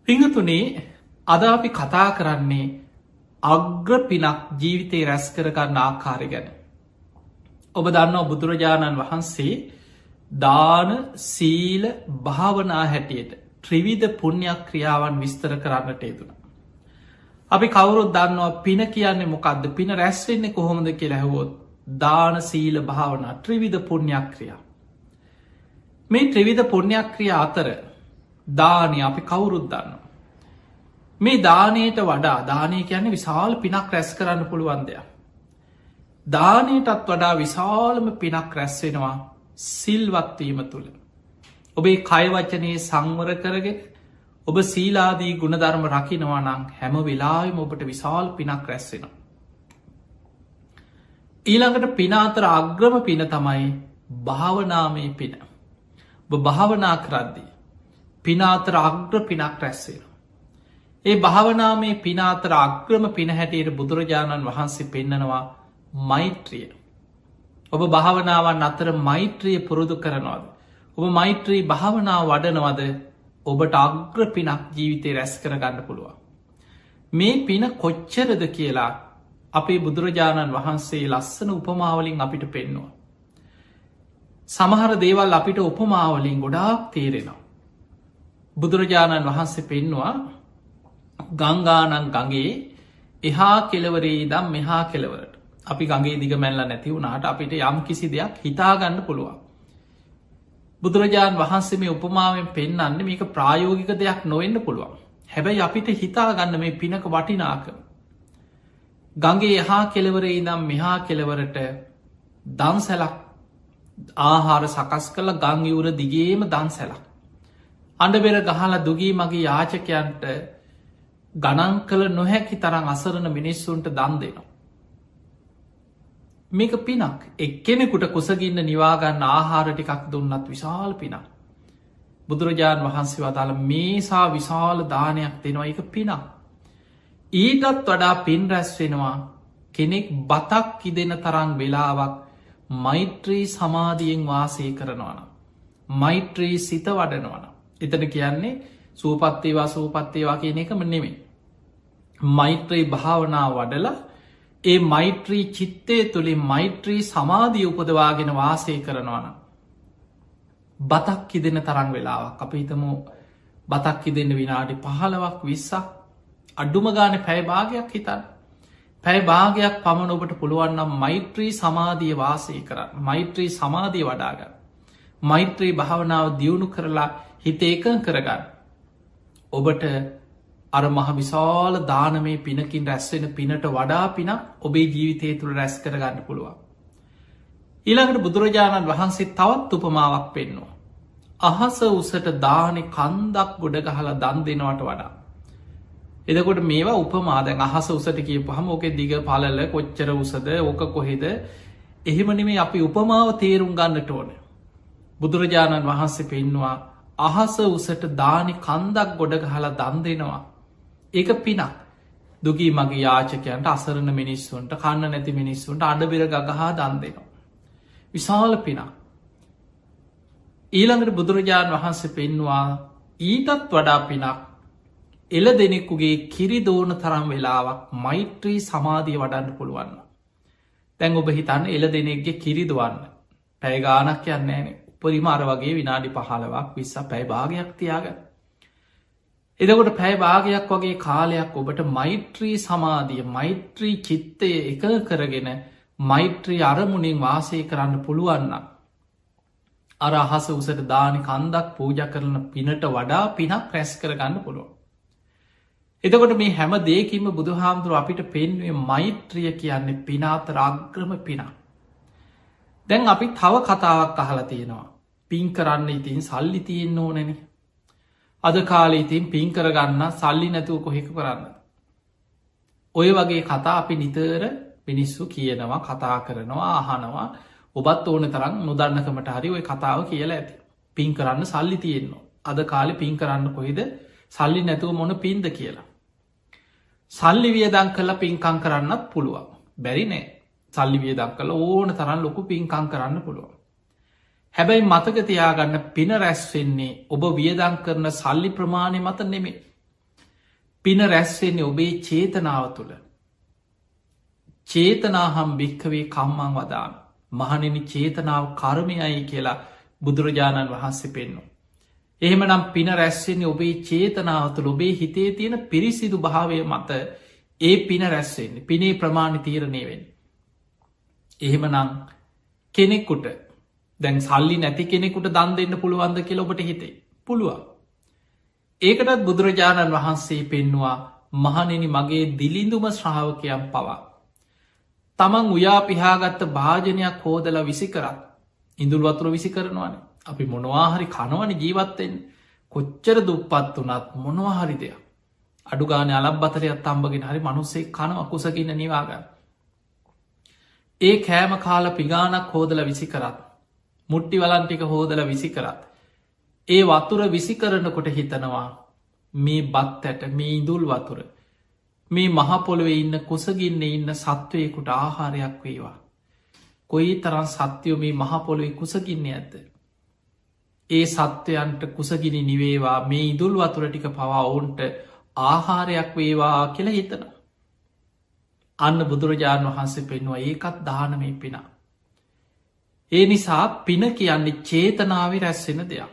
පිංහතුනේ අද අපි කතා කරන්නේ අග්‍ර පිනක් ජීවිතයේ රැස් කරගන්න ආකාරය ගැන. ඔබ දන්නවා බුදුරජාණන් වහන්සේ දාන සීල භාවනා හැටියට ත්‍රිවිධ පුණ්‍යක් ක්‍රියාවන් විස්තර කරන්නට යෙදුණ. අපි කවුරුත් දන්නවා පින කියන්නේ මොකක්ද පින රැස්වෙන්නේ කොහොමද කියලා ඇහුවොත් දාන සීල භාවනා ත්‍රිවිධ පුණ්‍යක් ක්‍රියා. මේ ත්‍රිවිධ පුණ්‍යක් ක්‍රියා අතර දානය අපි කවුරුත් දන්න. මේ දානයට වඩා දානය කියන්නේ විශාල පිනක් රැස් කරන්න පුළුවන් දෙයක්. දානයටත් වඩා විශාලම පිනක් රැස්වෙනවා සිල්වත්වීම තුළ. ඔබේ කයවචනයේ සංවර කරගෙන ඔබ සීලාදී ගුණධර්ම රකිනවා නම් හැම වෙලාවෙම ඔබට විශාල් පිනක් රැස්වෙනවා. ඊළඟට පිනාතර අග්‍රම පින තමයි භාවනාමය පින. ඔබ භාවනා කරද්දී පිනාතර අග්‍ර පිනක් රැස්වෙන. ඒ භාවනාමේ පිනාතර අග්‍රම පින හැටියට බුදුරජාණන් වහන්සේ පෙන්නනවා මෛත්‍රිය. ඔබ භාවනාවන් අතර මෛත්‍රිය පුරුදු කරනවාද. ඔබ මෛත්‍රී භාවනාව වඩනවද ඔබට අග්‍ර පිනක් ජීවිතය රැස් කරගන්න පුළුවන්. මේ පින කොච්චරද කියලා අපේ බුදුරජාණන් වහන්සේ ලස්සන උපමාවලින් අපිට පෙන්නවා. සමහර දේවල් අපිට උපමාවලින් ගොඩාක් තේරෙනවා. බුදුරජාණන් වහන්සේ පෙන්නවා ගංගානන් ගගේ එහා කෙලවරේ දම් මෙහා කෙලවරට අපි ගගේ දිග මැල්ල නැති වුණට අපිට යම් කිසි දෙයක් හිතාගන්න පුළුවන්. බුදුරජාණන් වහන්සේ මේ උපමාවෙන් පෙන්න්න මේක ප්‍රායෝගික දෙයක් නොවෙන්න පුළුවන්. හැබැයි අපිට හිතාගන්න මේ පිනක වටිනාකම. ගගේ එහා කෙලවරේ දම් මෙහා කෙලවරට දන්සැලක් ආහාර සකස් කළ ගංගිවුර දිගේම දන්සැලක්. අඩබෙර ගහලා දුගී මගේ යාචකයන්ට ගණන් කළ නොහැකි තරම් අසරණ මිනිස්සුන්ට දන් දෙනවා. මේක පිනක් එක්කෙනෙකුට කුසගින්න නිවාගන්න ආහාර ටිකක් දුන්නත් විශාල පිනක්. බුදුරජාණන් වහන්සේ වදාළ මේසා විශාල දානයක් දෙනවා එක පිනක්. ඊටත් වඩා පින් රැස් වෙනවා කෙනෙක් බතක් කිදෙන තරම් වෙලාවක් මෛත්‍රී සමාධියෙන් වාසය කරනවන. මෛත්‍රී සිත වඩනවන. එතන කියන්නේ සූපත්තේවා සූපත්තේවා කියන එකම නෙමේ. මෛත්‍රී භාවනා වඩල ඒ මෛත්‍රී චිත්තය තුළින් මෛත්‍රී සමාධී උපදවාගෙන වාසය කරනවන. බතක් කිදෙන තරන් වෙලාවක් අප හිතමු බතක් කිදෙන්න විනාඩි 15ක් 20ක් අඩුම ගාන පැයභාගයක් හිතන්. පැය භාගයක් පමණ ඔබට පුළුවන්නම් මෛත්‍රී සමාධිය වාසය කරන්න මෛත්‍රී සමාධිය වඩාගන්න. මෛත්‍රී භාවනාව දියුණු කරලා හිත ඒකන් කරගන්න. ඔබට අර මහ විශාල දානමේ පිනකින් රැස්වෙන පිනට වඩා පින ඔබේ ජීවිතය තුළ රැස් කරගන්න පුළුවන්. ඊළඟට බුදුරජාණන් වහන්සේ තවත් උපමාවක් පෙන්නවා. අහස උසට දානෙ කන්දක් ගොඩ ගහලා දන් දෙනවට වඩා. එදකොට මේවා උපමාදැන් අහස උසට කියපු හම ඕක දිග පලල කොච්චර උසද ඕක කොහෙද එහෙමනිමේ අපි උපමාව තේරුම් ගන්නට ඕන. බුදුරජාණන් වහන්සේ පෙන්වා අහස උසට දානි කන්දක් ගොඩ ගහලා දන් දෙනවා. ඒක පිනක් දුගී මගේ යාචකයන්ට අසරණ මිනිස්සුන්ට කන්න නැති මිනිස්සුන්ට අඩබෙර ගහා දන් දෙනවා. විශාල පිනක්. ඊළඟට බුදුරජාණන් වහන්සේ පෙන්වා ඊටත් වඩා පිනක් එල දෙනෙක්කුගේ කිරි දෝන තරම් වෙලාවක් මෛත්‍රී සමාධිය වඩන්න පුළුවන්න. තැන් ඔබ හිතන්න එල දෙනෙක්ගේ කිරිදවන්න පැයගානක් යන්නේන උපරිම අර වගේ විනාඩි 15ක් 20 පැය භාගයක් තියාග. එදකොට පැය භාගයක් වගේ කාලයක් ඔබට මෛත්‍රී සමාධිය මෛත්‍රී චිත්තය එක කරගෙන මෛත්‍රී අරමුණින් වාසය කරන්න පුළුවන්න. අර අහස උසට දානි කන්දක් පූජ කරන පිනට වඩා පිනක් රැස් කරගන්න පුළුවන්. එතකොට මේ හැම දේකින්ම බුදුහාමුදුරුව අපිට පෙන්වේ මෛත්‍රිය කියන්නේ පිනාතර අග්‍රම පිනා. දැන් අපි තව කතාවක් අහලා තියෙනවා. පින් කරන්න ඉතින් සල්ලි තියෙන්න්න ඕනැන. අද කාලේ ඉතින් පින් කරගන්න සල්ලි නැතුව කොහෙක කරන්න. ඔය වගේ කතා අපි නිතර මිනිස්සු කියනවා කතා කරනවා අහනවා ඔබත් ඕන තරම් නොදන්නකමට හරි ඔය කතාව කියලා ඇති. පින් කරන්න සල්ලි තියෙන්නවා. අද කාලෙ පින් කරන්න කොහෙද සල්ලි නැතුව මොන පින්ද කියලා. සල්ලි වියදං කල පින්කං කරන්නත් පුළුවන්. බැරි නෑ සල්ලි වියදක් කළ ඕන තරන් ලොකු පින්කං කරන්න පුළුවන්. හැබැයි මතක තියාගන්න පින රැස් වෙන්නේ ඔබ වියදං කරන සල්ලි ප්‍රමාණය මත නෙමේ. පින රැස්වෙන්නේ ඔබේ චේතනාව තුළ. චේතනාහම් භික්කවේ කම්මං වදාම. මහනෙනි චේතනාව කර්මයයි කියලා බුදුරජාණන් වහන්සේ පෙන්නු. එහෙම නම් පින රැස්වෙන්නේ ඔබේ චේතනාව තුළ ඔබේ හිතේ තියෙන පිරිසිදු භාවය මත ඒ පින රැස්වෙන්නේ පිනේ ප්‍රමාණි තීරණය වෙන්. එහෙම නම් කෙනෙකුට දැන් සල්ලි නැති කෙනෙකුට දන් දෙන්න පුළුවන්ද කියල ඔබට හිතේ පුළුවන්. ඒකටත් බුදුරජාණන් වහන්සේ පෙන්නවා මහනෙනි මගේ දිලිඳුම ශ්‍රාවකයන් පවා. තමන් උයා පිහාගත්ත භාජනයක් හෝදල විසි කරත් ඉඳුල් වතුර විසි කරනවාන අපි මොනවාහරි කනවන ජීවත්තෙන් කොච්චර දුප්පත් වනත් මොනවාහරි දෙයක් අඩුගාන අලබ් බතරයක් තම්බගෙන හරි මනුස්සේ කන අකුසකින්න නිවාගන්න. ඒ කෑම කාල පිගානක් හෝදල විසි කරත් මුට්ටි වලන්ටික හෝදල විසි කරත් ඒ වතුර විසි කරනකොට හිතනවා මේ බත් ඇට මේ ඉඳුල් වතුර මේ මහපොළොවේ ඉන්න කුසගින්න ඉන්න සත්වයකුට ආහාරයක් වේවා. කොයි තරන් සත්‍යයෝ මේ මහපොළොවේ කුසගින්න ඇත. ඒ සත්වයන්ට කුසගිනි නිවේවා මේ ඉදුල් වතුර ටික පවා ඔවුන්ට ආහාරයක් වේවා කියල හිතන. අන්න බුදුරජාණන් වහන්සේ පෙන්වා ඒකත් දානමය පිනා. ඒ නිසා පින කියන්නේ චේතනාව රැස්සෙන දෙයක්.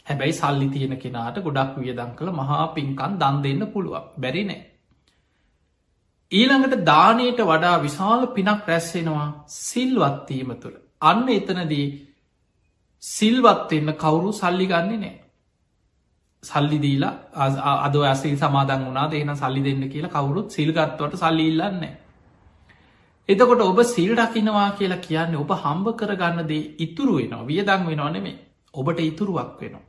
හැබැයි සල්ලි තියෙන කෙනාට ගොඩක් වියදං කළ මහා පින්කන් දන් දෙන්න පුළුවන් බැරි නෑ. ඊළඟට දානයට වඩා විශාල පිනක් රැස්සෙනවා සිල්වත්වීම තුළ. අන්න එතනදී සිල්වත්වෙන්න කවුරු සල්ලි ගන්නේ නෑ. සල්ලි දීලා අද ඇසිල් සමාදන් වුණා දෙන සල්ලි දෙන්න කියලා කවුරුත් සිල්ගත්වට සල්ලි ඉල්ලන්නේ. එතකොට ඔබ සිල් රකිනවා කියලා කියන්නේ ඔබ හම්බ කරගන්න දේ ඉතුරු වෙනවා වියදං වෙනවා නෙමේ ඔබට ඉතුරුවක් වෙනවා.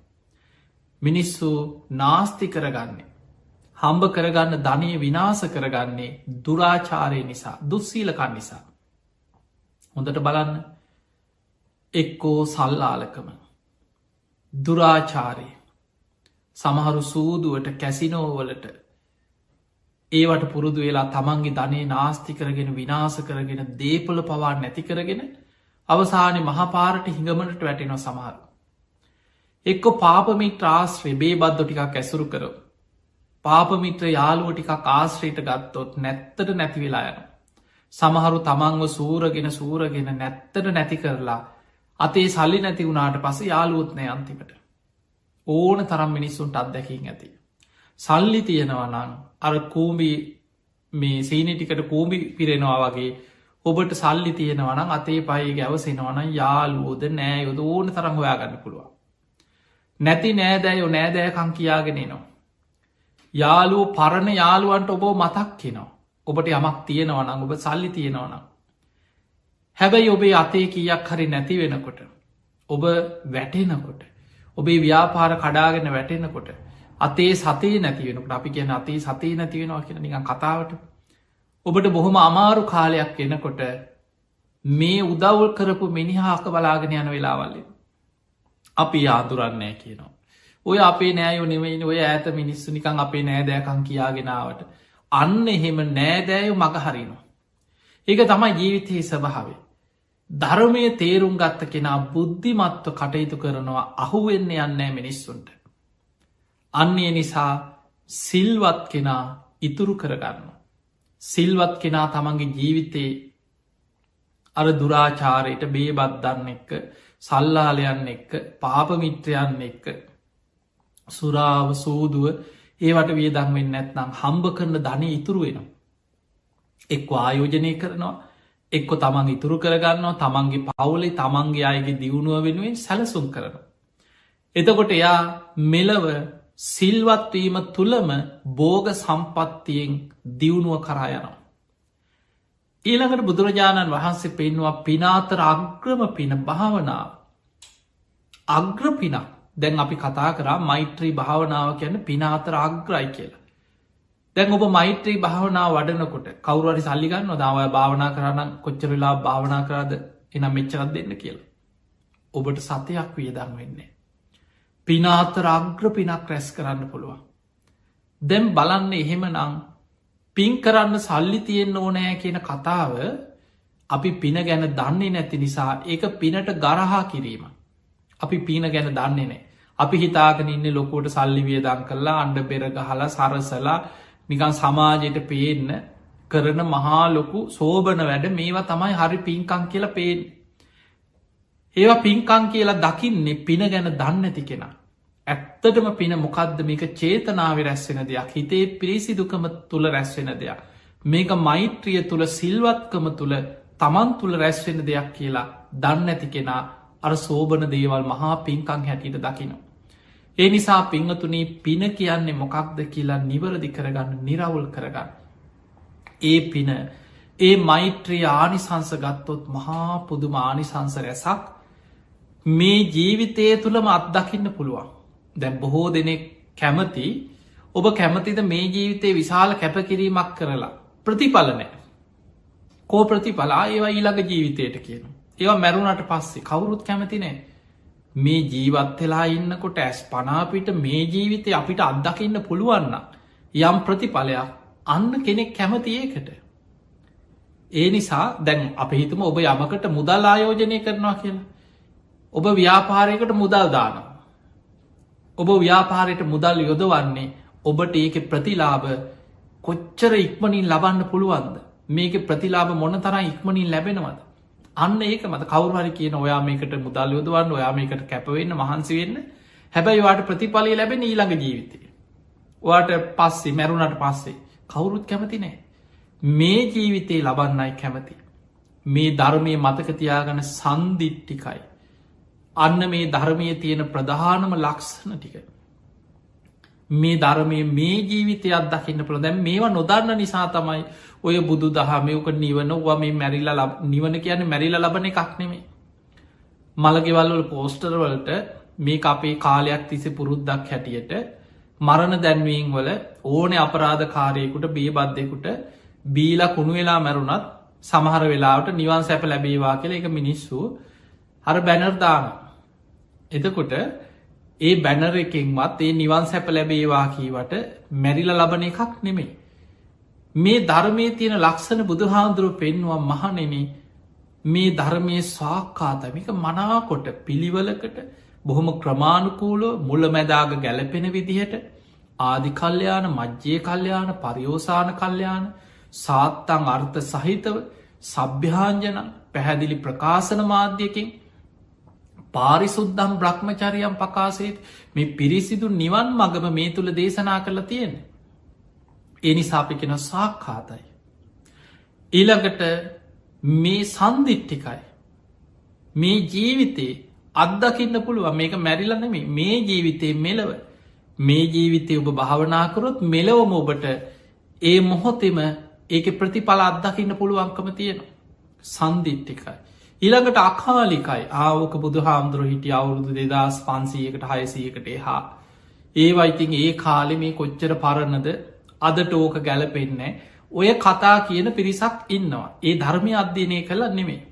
මිනිස්සු නාස්ති කරගන්නේ. හම්බ කරගන්න ධනය විනාස කරගන්නේ දුරාචාරය නිසා දුස්සීලකන් නිසා. හොඳට බලන්න එක්කෝ සල්ලාලකම දුරාචාරය සමහරු සූදුවට කැසිනෝවලට ඒවට පුරුදු වෙලා තමන්ගේ ධනය නාස්ති කරගෙන විනාස කරගෙන දේපල පවා නැති කරගෙන අවසානය මහපාරට හිඟමනට වැටෙනවා සමහරු. එක්කො පාපමිට ආශ්‍රය බේ බද්ධ ටිකක් ඇසුරු කරව. පාපමිත්‍ර යාලුව ටිකක් ආශ්‍රයට ගත්තොත් නැත්තට නැති වෙලා යන. සමහරු තමන්ව සූරගෙන නැත්තට නැති කරලා අතේ සල්ලි නැති වුණාට පස යාලුවත්නය අන්තිමට. ඕන තරම් මිනිස්සුන්ට අත්දැකින් ඇති. සල්ලි තියෙනවනං අර කූම්බි මේ සීනිටිකට කූම්බි පිරෙනවා වගේ ඔබට සල්ලි තියෙනවනම් අතේ පයි ගැවසෙනවන යාලුවෝද නෑ යොද ඕන තරම් හොයාගන්න පුළුවන්. නැති නෑදෑයෝ නෑදෑකං කියාගෙනනවා. යාලුව පරණ යාළුවන්ට ඔබ මතක් කෙනවා. ඔබට යමක් තියෙනවනම් ඔබ සල්ලි තියෙනවනම්. හැබැයි ඔබේ අතේ කියක් හරි නැති වෙනකොට. ඔබ වැටෙනකොට. ඔබේ ව්‍යාපාර කඩාගෙන වැටෙනකොට. අතේ සතේ නැතිවෙනකට අපි කියන අතේ සතේ නැතිවෙනවා කියෙන නිකන් කතාවට. ඔබට බොහොම අමාරු කාලයක් එනකොට මේ උදවල් කරපු මිනිහාක බලාගෙන යන වෙලාවල්ල. අපි ආදුරන්නෑ කියනවා. ඔය අපේ නෑයෝ නෙවෙයි ඔය ඇත මිනිස්සු නිකං අපේ නෑදෑකං කියාගෙනාවට. අන්න එහෙම නෑදෑයු මග හරිනවා. ඒක තමයි ජීවිතයේ ස්වභාවේ. ධර්මය තේරුම් ගත්ත කෙනා බුද්ධිමත්ව කටයුතු කරනවා අහුවෙන්න යන්නෑ මිනිස්සුන්ට. අන්නේ නිසා සිල්වත් කෙනා ඉතුරු කරගන්න. සිල්වත් කෙනා තමන්ගේ ජීවිතයේ අර දුරාචාරයට බේබත් දන්න එක්ක සල්ලාලයන්න එක්ක පාපමිත්‍රයන්න එක්ක සුරාව සූදුව ඒවට වියදං වෙන්න ඇත්නම් හම්බ කරන ධනය ඉතුරු වෙනවා. එක් ආයෝජනය කරනවා එක්කො තමන් ඉතුරු කරගන්නවා තමන්ගේ පවුලේ තමන්ගේ අයගේ දියුණුව වෙනුවෙන් සැලසුම් කරන. එතකොට එයා මෙලව සිල්වත්වීම තුළම බෝග සම්පත්තියෙන් දියුණුව කරායනවා. ඊළඟට බුදුරජාණන් වහන්සේ පෙන්වා පිනාතර අග්‍රම පින භාවනාව. අග්‍ර පිනක් දැන් අපි කතා කරා මෛත්‍රී භාවනාව කියන්න පිනාතර අග්‍රයි කියලා. දැන් ඔබ මෛත්‍රී භාවනාව වඩනකොට කවරුවරි සල්ලිගන්න දාවය භාවනා කරන්න කොච්චරලා භාවනා කරාද එනම් මෙච්චරත් දෙන්න කියලා. ඔබට සතයක් වියදන් වෙන්නේ. පිනාතර අග්‍ර පිනක් රැස් කරන්න පුළුවන්. දැම් බලන්න එහෙම නං පින් කරන්න සල්ලි තියෙන් ඕනෑ කියන කතාව අපි පින ගැන දන්නේ නැති නිසා ඒක පිනට ගරහා කිරීම. අපි පින ගැන දන්නේ නෑ. අපි හිතාගෙන ඉන්න ලොකෝට සල්ලි වියදං කරලා අන්ඩ පෙරගහලා සරසලා නිකන් සමාජයට පේන්න කරන මහා ලොකු සෝබන වැඩ මේවා තමයි හරි පින්කං කියලා පේෙන්. ඒවා පින්කං කියලා දකින්නේ පින ගැන දන්නඇති කෙන. ඇත්තටම පින මොකක්ද මේක චේතනාව රැස්වෙන දෙයක් හිතේ පිරිසිදුකම තුළ රැස්වෙන දෙයක්. මේක මෛත්‍රිය තුළ සිල්වත්කම තුළ තමන් තුළ රැස්වෙන දෙයක් කියලා දන්න ඇති කෙනා අර සෝබන දේවල් මහා පින්කං හැටියට දකින. ඒ නිසා පිංහතුනී පින කියන්නේ මොකක්ද කියලා නිවරදි කරගන්න නිරවුල් කරගන්න. ඒ පින ඒ මෛත්‍රී ආනිසංස ගත්තොත් මහා පුදුම ආනිසංස රැසක් මේ ජීවිතය තුළම අත්දකින්න පුළුවන්. දැන් බොහෝ දෙනෙක් කැමති ඔබ කැමතිද මේ ජීවිතය විශාල කැපකිරීමක් කරලා ප්‍රතිඵලනෑ. කෝ ප්‍රතිඵලා ඒවා ඊළඟ ජීවිතයට කියන. ඒවා මැරුණට පස්සේ කවුරුත් කැමති නෑ. මේ ජීවත් වෙලා ඉන්නකොට ඇස් පනාපිට මේ ජීවිතය අපිට අත්දකින්න පුළුවන්න යම් ප්‍රතිඵලයක් අන්න කෙනෙක් කැමති ඒකට. ඒ නිසා දැන් අප හිතම ඔබ යමකට මුදල් ආයෝජනය කරනවා කියලා. ඔබ ව්‍යාපාරයකට මුදල් දානවා. ඔබ ව්‍යාපාරයට මුදල් යොදවන්නේ ඔබට ඒක ප්‍රතිලාභ කොච්චර ඉක්මනින් ලබන්න පුළුවන්ද මේක ප්‍රතිලාභ මොන තරම් ඉක්මනින් ලැබෙනවද. අන්න ඒක මත කවරුහරි කියන ඔයා මේකට මුදල් යොදවන්න ඔයා මේකට කැපවෙන්න මහන්සි වෙන්න හැබැයි වාට ප්‍රතිඵලය ලැබෙන ඊළඟ ජීවිතය. ඔයාට පස්සේ මැරුණට පස්සේ කවුරුත් කැමති නෑ. මේ ජීවිතේ ලබන්නයි කැමති. මේ ධර්මය මතකතියාගන සන්දිිට්ටිකයි. අන්න මේ ධර්මය තියෙන ප්‍රධානම ලක්ෂණ ටික. මේ ධර්මය මේ ජීවිතය අත්දකින්න පුළ දැන් මේවා නොදන්න නිසා තමයි ඔය බුදු දහමයක නිවන ව මේ මැරිලා නිවන කියන මැරිල ලබන එකක් නෙමේ. මළගෙවල්වල පෝස්ටර්වලට මේ අපේ කාලයක් තිසි පුරුද්දක් හැටියට මරණ දැන්වීම් වල ඕන අපරාධකාරයකුට බේබද්ධයකුට බීල කුණු වෙලා මැරුණත් සමහර වෙලාවට නිවන් සැප ලැබේවා කියල එක මිනිස්සු හර බැනර්දාන. එතකොට ඒ බැනර එකෙන්වත් ඒ නිවන් සැප ලැබේවා කීවට මැරිල ලබන එකක් නෙමේ. මේ ධර්මය තියෙන ලක්ෂණ බුදුහාන්දුරුව පෙන්වා මහනෙන මේ ධර්මය ස්වාක්කාතමික මනාකොට පිළිවලකට බොහොම ක්‍රමාණුකූලෝ මුල මැදාග ගැලපෙන විදිහට ආදි කල්්‍යයාන මජ්්‍යය කල්්‍යයාන පරියෝසාන කල්්‍යයාන සාත්තං අර්ථ සහිතව සභ්‍යාංජන පැහැදිලි ප්‍රකාශන මාධ්‍යකින් පාරිසුද්දම් බ්‍රහ්මචරියම් පකාසේත් මේ පිරිසිදු නිවන් මගම මේ තුළ දේශනා කරලා තියෙන. එනිසාපි කෙන සාක්කාතයි. ඊළඟට මේ සන්දිිට්ටිකයි. මේ ජීවිතේ අත්දකින්න පුළුව මේක මැරිලනම මේ ජීවිතය මෙලව මේ ජීවිතය ඔබ භාවනාකරොත් මෙලවම ඔබට ඒ මොහොතෙම ඒක ප්‍රතිඵල අත්දකින්න පුළුවන්කම තියෙන සන්දිිට්ටිකයි. ඊළඟට අකාලිකයි ආවක බුදු හාමුදුර හිටිය අවුරුදු 2500කට 600කට හා ඒවයිතින් ඒ කාලෙ මේ කොච්චර පරණද අදට ඕක ගැලපෙන්නේ ඔය කතා කියන පිරිසක් ඉන්නවා. ඒ ධර්මය අධ්‍යනය කළ නෙමේ.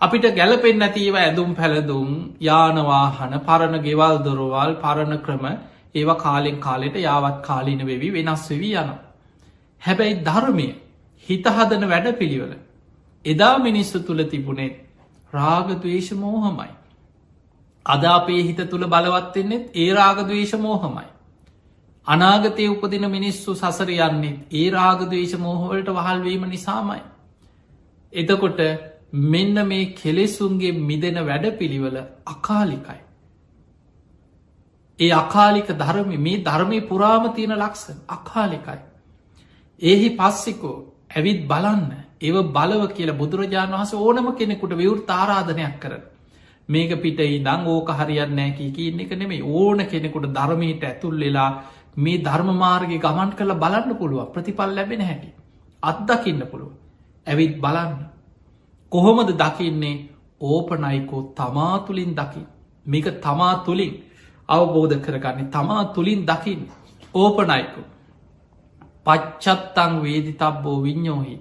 අපිට ගැලපෙන් නැතිව ඇඳුම් පැළඳුම් යානවාහන පරණ ගෙවල් දොරවල් පරණ ක්‍රම ඒවා කාලෙන් කාලෙට යාවත් කාලීන වෙවි වෙනස් වෙවී යන. හැබැයි ධර්මය හිතහදන වැඩ පිළිවල එදා මිනිස්සු තුළ තිබුණෙත් රාගදවේශ මෝහමයි. අද අපේ හිත තුළ බලවත්වෙන්නෙත් ඒ රාගදවේශ මෝහමයි. අනාගතය උපදින මිනිස්සු සසර යන්නේ ඒ රාගදවේශ මෝහවලට වහල්වීම නිසාමයි. එතකොට මෙන්න මේ කෙලෙසුන්ගේ මිදෙන වැඩ පිළිවල අකාලිකයි. ඒ අකාලික ධර්ම මේ ධර්මය පුරාම තියෙන ලක්ෂණ අකාලිකයි. ඒහි පස්සිකෝ ඇවිත් බලන්න ඒව බලව කියලා බුදුරජාණන් වහස ඕනම කෙනෙකුට විවෘත ආරාධනයක් කරන. මේක පිට ඉදං ඕක හරියන්නෑ කියන්න එක නෙමේ ඕන කෙනෙකුට ධර්මයට ඇතුල් වෙලා මේ ධර්ම මාර්ගය ගමන් කළ බලන්න පුළුව ප්‍රතිපල් ලැබෙන හැකි. අත්දකින්න පුළුව. ඇවිත් බලන්න. කොහොමද දකින්නේ ඕපනයිකෝ තමා තුළින් දකි. මේක තමා තුළින් අවබෝධ කරගන්නේ තමා තුළින් දකින්න ඕපනයිකෝ. පච්චත්තං වේදි තබ්බෝ විඤ්ඥෝහි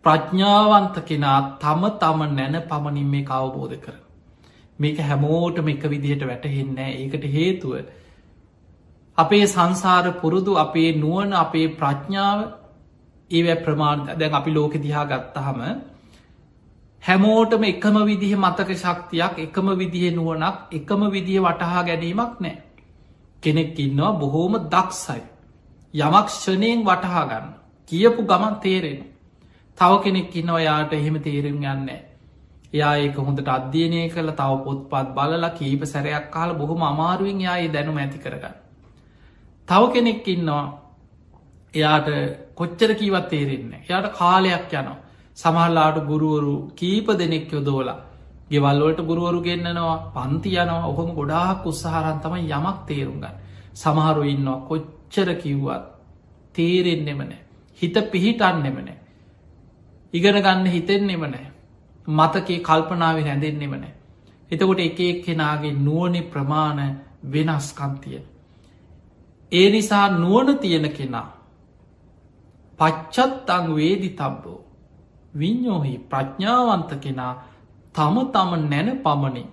ප්‍රඥාවන්ත කෙනා තම තම නැන පමණින් මේ අවබෝධ කර. මේක හැමෝටම එක විදිහට වැටහෙන්නෑ ඒකට හේතුව. අපේ සංසාර පුරුදු අපේ නුවන අපේ ප්‍රඥාව ඒවැ ප්‍රමාණ දැන් අපි ලෝක දිහා ගත්තහම හැමෝටම එකම විදිහ මතක ශක්තියක් එකම විදිහ නුවනක් එකම විදිහ වටහා ගැනීමක් නෑ. කෙනෙක් ඉන්නවා බොහෝම දක්සයි. යමක් ෂණයෙන් වටහා ගන්න. කියපු ගමන් තේරෙන. තව කෙනෙක් ඉන්නවා යාට එහෙම තේරෙම් යන්නේ. යා ඒක හොඳට අධ්‍යයනය කළ තව පොත්පත් බලලා කීප සැරයක් කාල බොහොම අමාරුවෙන් යායේ දැනුම ඇති කරගන්න. තව කෙනෙක් ඉන්නවා එයාට කොච්චර කීවත් තේරෙන්නේ. එයාට කාලයක් යනවා. සමහරලාට ගුරුවරු කීප දෙනෙක් යොදෝලා ගෙවල්වලට ගුරුවරු ගෙන්න්නනවා පන්ති යනවා ඔහොම ගොඩාක් උත්සාහරන් තමයි යමක් තේරුම් ගන්න. සමහරු ඉන්නවා කොච්චර කිව්වත් තේරෙන්නෙම නෑ. හිත පිහිටන්නෙම නෑ. ඉගෙන ගන්න හිතෙන්නෙම නෑ. මතකේ කල්පනාව හැඳෙන්නෙම නෑ. එතකොට එක එක් කෙනාගේ නුවණේ ප්‍රමාණ වෙනස්කන්තිය. ඒ නිසා නුවණ තියෙන කෙනා පච්චත්තං වේදි තබ්බෝ විඤ්ඥෝහි ප්‍රඥාවන්ත කෙනා තම තම නැන පමණින්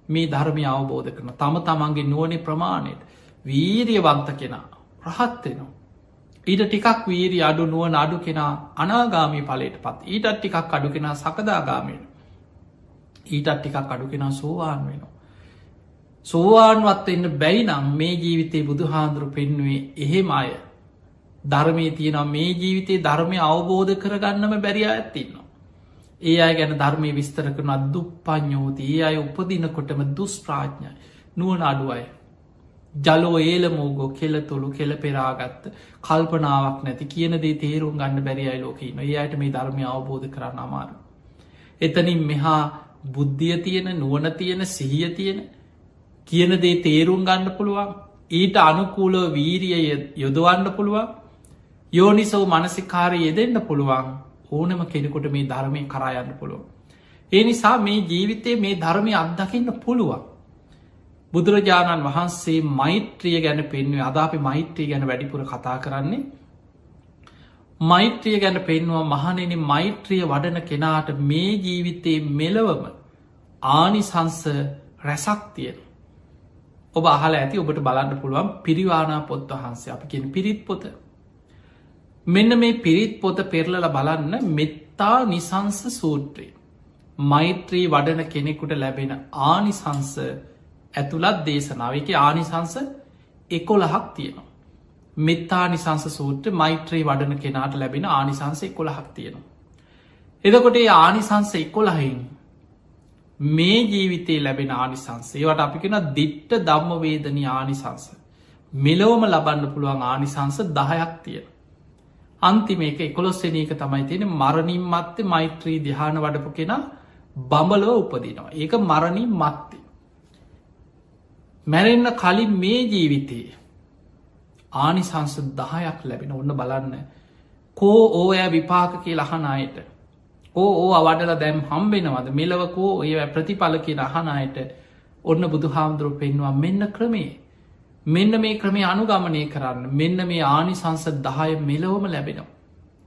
මේ ධර්මය අවබෝධ කරන තම තමන්ගේ නුවනේ ප්‍රමාණයට වීරියවන්ත කෙනා රහත්වෙනවා. ඊට ටිකක් වීරි අඩු නුවන අඩු කෙනා අනාගාමී පලට පත් ඊටත් ටිකක් අඩු කෙනා සකදාගාමෙන ඊටත් ටිකක් අඩු කෙනා සෝවාන් වෙනවා. සෝවාන්වත් එන්න බැයි නම් මේ ජීවිතේ බුදු හාන්දුරු පෙන්නුවේ එහෙම අය ධර්මය තියෙන මේ ජීවිතයේ ධර්මය අවබෝධ කරගන්නම බැරි ඇත්තින්නවා. ඒ අය ගැන ධර්මය විස්තර කරන දුප්පඥෝති ඒ අය උපදිනකොටම දුස්ප්‍රාඥ්ඥ නුවන අඩු අය. ජලෝ ඒල මෝගෝ කෙල තුළු කෙල පෙරාගත්ත කල්පනාවක් නැති කියන දේ තේරුම් ගන්න බැරි අයි ලෝකීම ඒ අයට මේ ධර්මය අවබෝධ කරන්න අමාරු. එතනින් මෙහා බුද්ධිය තියෙන නුවන තියෙන සිහිය තියෙන කියන දේ තේරුම් ගන්න පුළුවන් ඊට අනුකූලව වීරිය යොදවන්න පුළුවන් යෝනිසෝ මනසිකාරය යෙදෙන්න්න පුළුවන් ඕනම කෙනෙකුට මේ ධර්මය කරායන්න පුළුවන්. ඒ නිසා මේ ජීවිතේ මේ ධර්මය අත්දකින්න පුළුවන්. බුදුරජාණන් වහන්සේ මෛත්‍රිය ගැන පෙන්වේ අදාපි මෛත්‍රිය ගැන වැඩිපුර කතා කරන්නේ මෛත්‍රිය ගැන පෙන්වා මහනෙන මෛත්‍රිය වඩන කෙනාට මේ ජීවිතයේ මෙලවම ආනිසංස රැසක් තියෙන. ඔබ අහල ඇති ඔබට බලන්න පුළුවන් පිරිවානා පොත් වහන්සේ අපි කියෙන පිරිත් පොත. මෙන්න මේ පිරිත් පොත පෙරලල බලන්න මෙත්තා නිසංස සූත්‍රය. මෛත්‍රී වඩන කෙනෙකුට ලැබෙන ආනිසංස ඇතුළත් දේශනාව එක ආනිසංස 11ක් තියෙනවා. මෙත්තා නිසංස සූත්‍ර මෛත්‍රී වඩන කෙනාට ලැබෙන ආනිසංස 11ක් තියෙනවා. එදකොට ඒ ආනිසංස 11හින් මේ ජීවිතේ ලැබෙන ආනිසංස ඒවට අපි කෙන දිට්ට ධම්ම වේදනී ආනිසංස මෙලොවම ලබන්න පුළුවන් ආනිසංස 10ක් තියෙන. අන්තිම එක 11 එක තමයි තියෙන මරණින් මත්තේ මෛත්‍රී ධ්‍යාන වඩපු කෙනා බඹලව උපදිනවා. ඒක මරණින් මත්තේ. මැරෙන්න කලින් මේ ජීවිතයේ ආනිසංස 10ක් ලැබෙන ඔන්න බලන්න කෝ ඕය විපාක කිය අහන අයට ඕ අවඩල දැම් හම්බෙනවද මෙලවකෝ ඔය ප්‍රතිඵල කිය අහන අයට ඔන්න බුදු හාමුදුරුව පෙන්වා මෙන්න ක්‍රමේ මෙන්න මේ ක්‍රමේ අනුගමනය කරන්න මෙන්න මේ ආනිසංස 10 මෙලොවම ලැබෙනවා.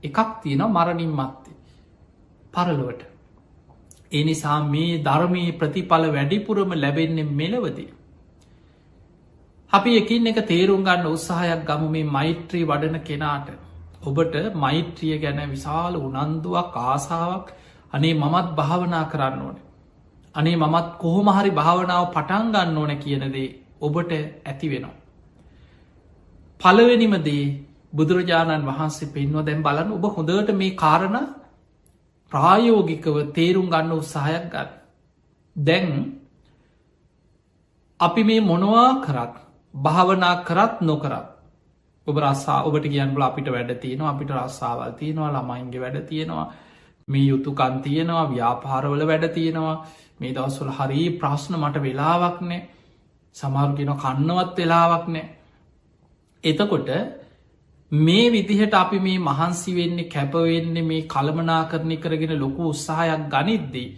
එකක් තියෙන මරණින් මත්තේ පරලොවට. ඒ නිසා මේ ධර්මයේ ප්‍රතිඵල වැඩිපුරම ලැබෙන්නේ මෙලවදී. අපි එකින් එක තේරුම් ගන්න උත්සාහයක් ගමු මේ මෛත්‍රී වඩන කෙනාට ඔබට මෛත්‍රිය ගැන විශාල උනන්දුවක් ආසාාවක් අනේ මමත් භාවනා කරන්න ඕන. අනේ මමත් කොහොමහරි භාවනාව පටන් ගන්න ඕන කියනදේ ඔබට ඇති වෙනවා. පළවෙනිමදේ බුදුරජාණන් වහන්සේ පෙන්ව දැන් බලන්න ඔබ හොඳට මේ කාරණ ප්‍රායෝගිකව තේරුම් ගන්න උත්සාහයක් ගන්න. දැන් අපි මේ මොනවා කරත් භාවනා කරත් නොකරත් ඔබ රස්සා ඔබට කියන්බල අපිට වැඩ තියෙනවා අපිට රස්සාවල් තියෙනවා ළමයින්ගේ වැඩ තියෙනවා මේ යුතුකන් තියෙනවා ව්‍යාපාරවල වැඩ තියෙනවා මේ දවස්වල හරි ප්‍රශ්න මට වෙලාවක් නෑ සමහරුගෙන කන්නවත් වෙලාවක් නෑ. එතකොට මේ විදිහට අපි මේ මහන්සි වෙන්නේ කැපවෙන්නේ මේ කළමනා කරණය කරගෙන ලොකු උත්සාහයක් ගනිද්දී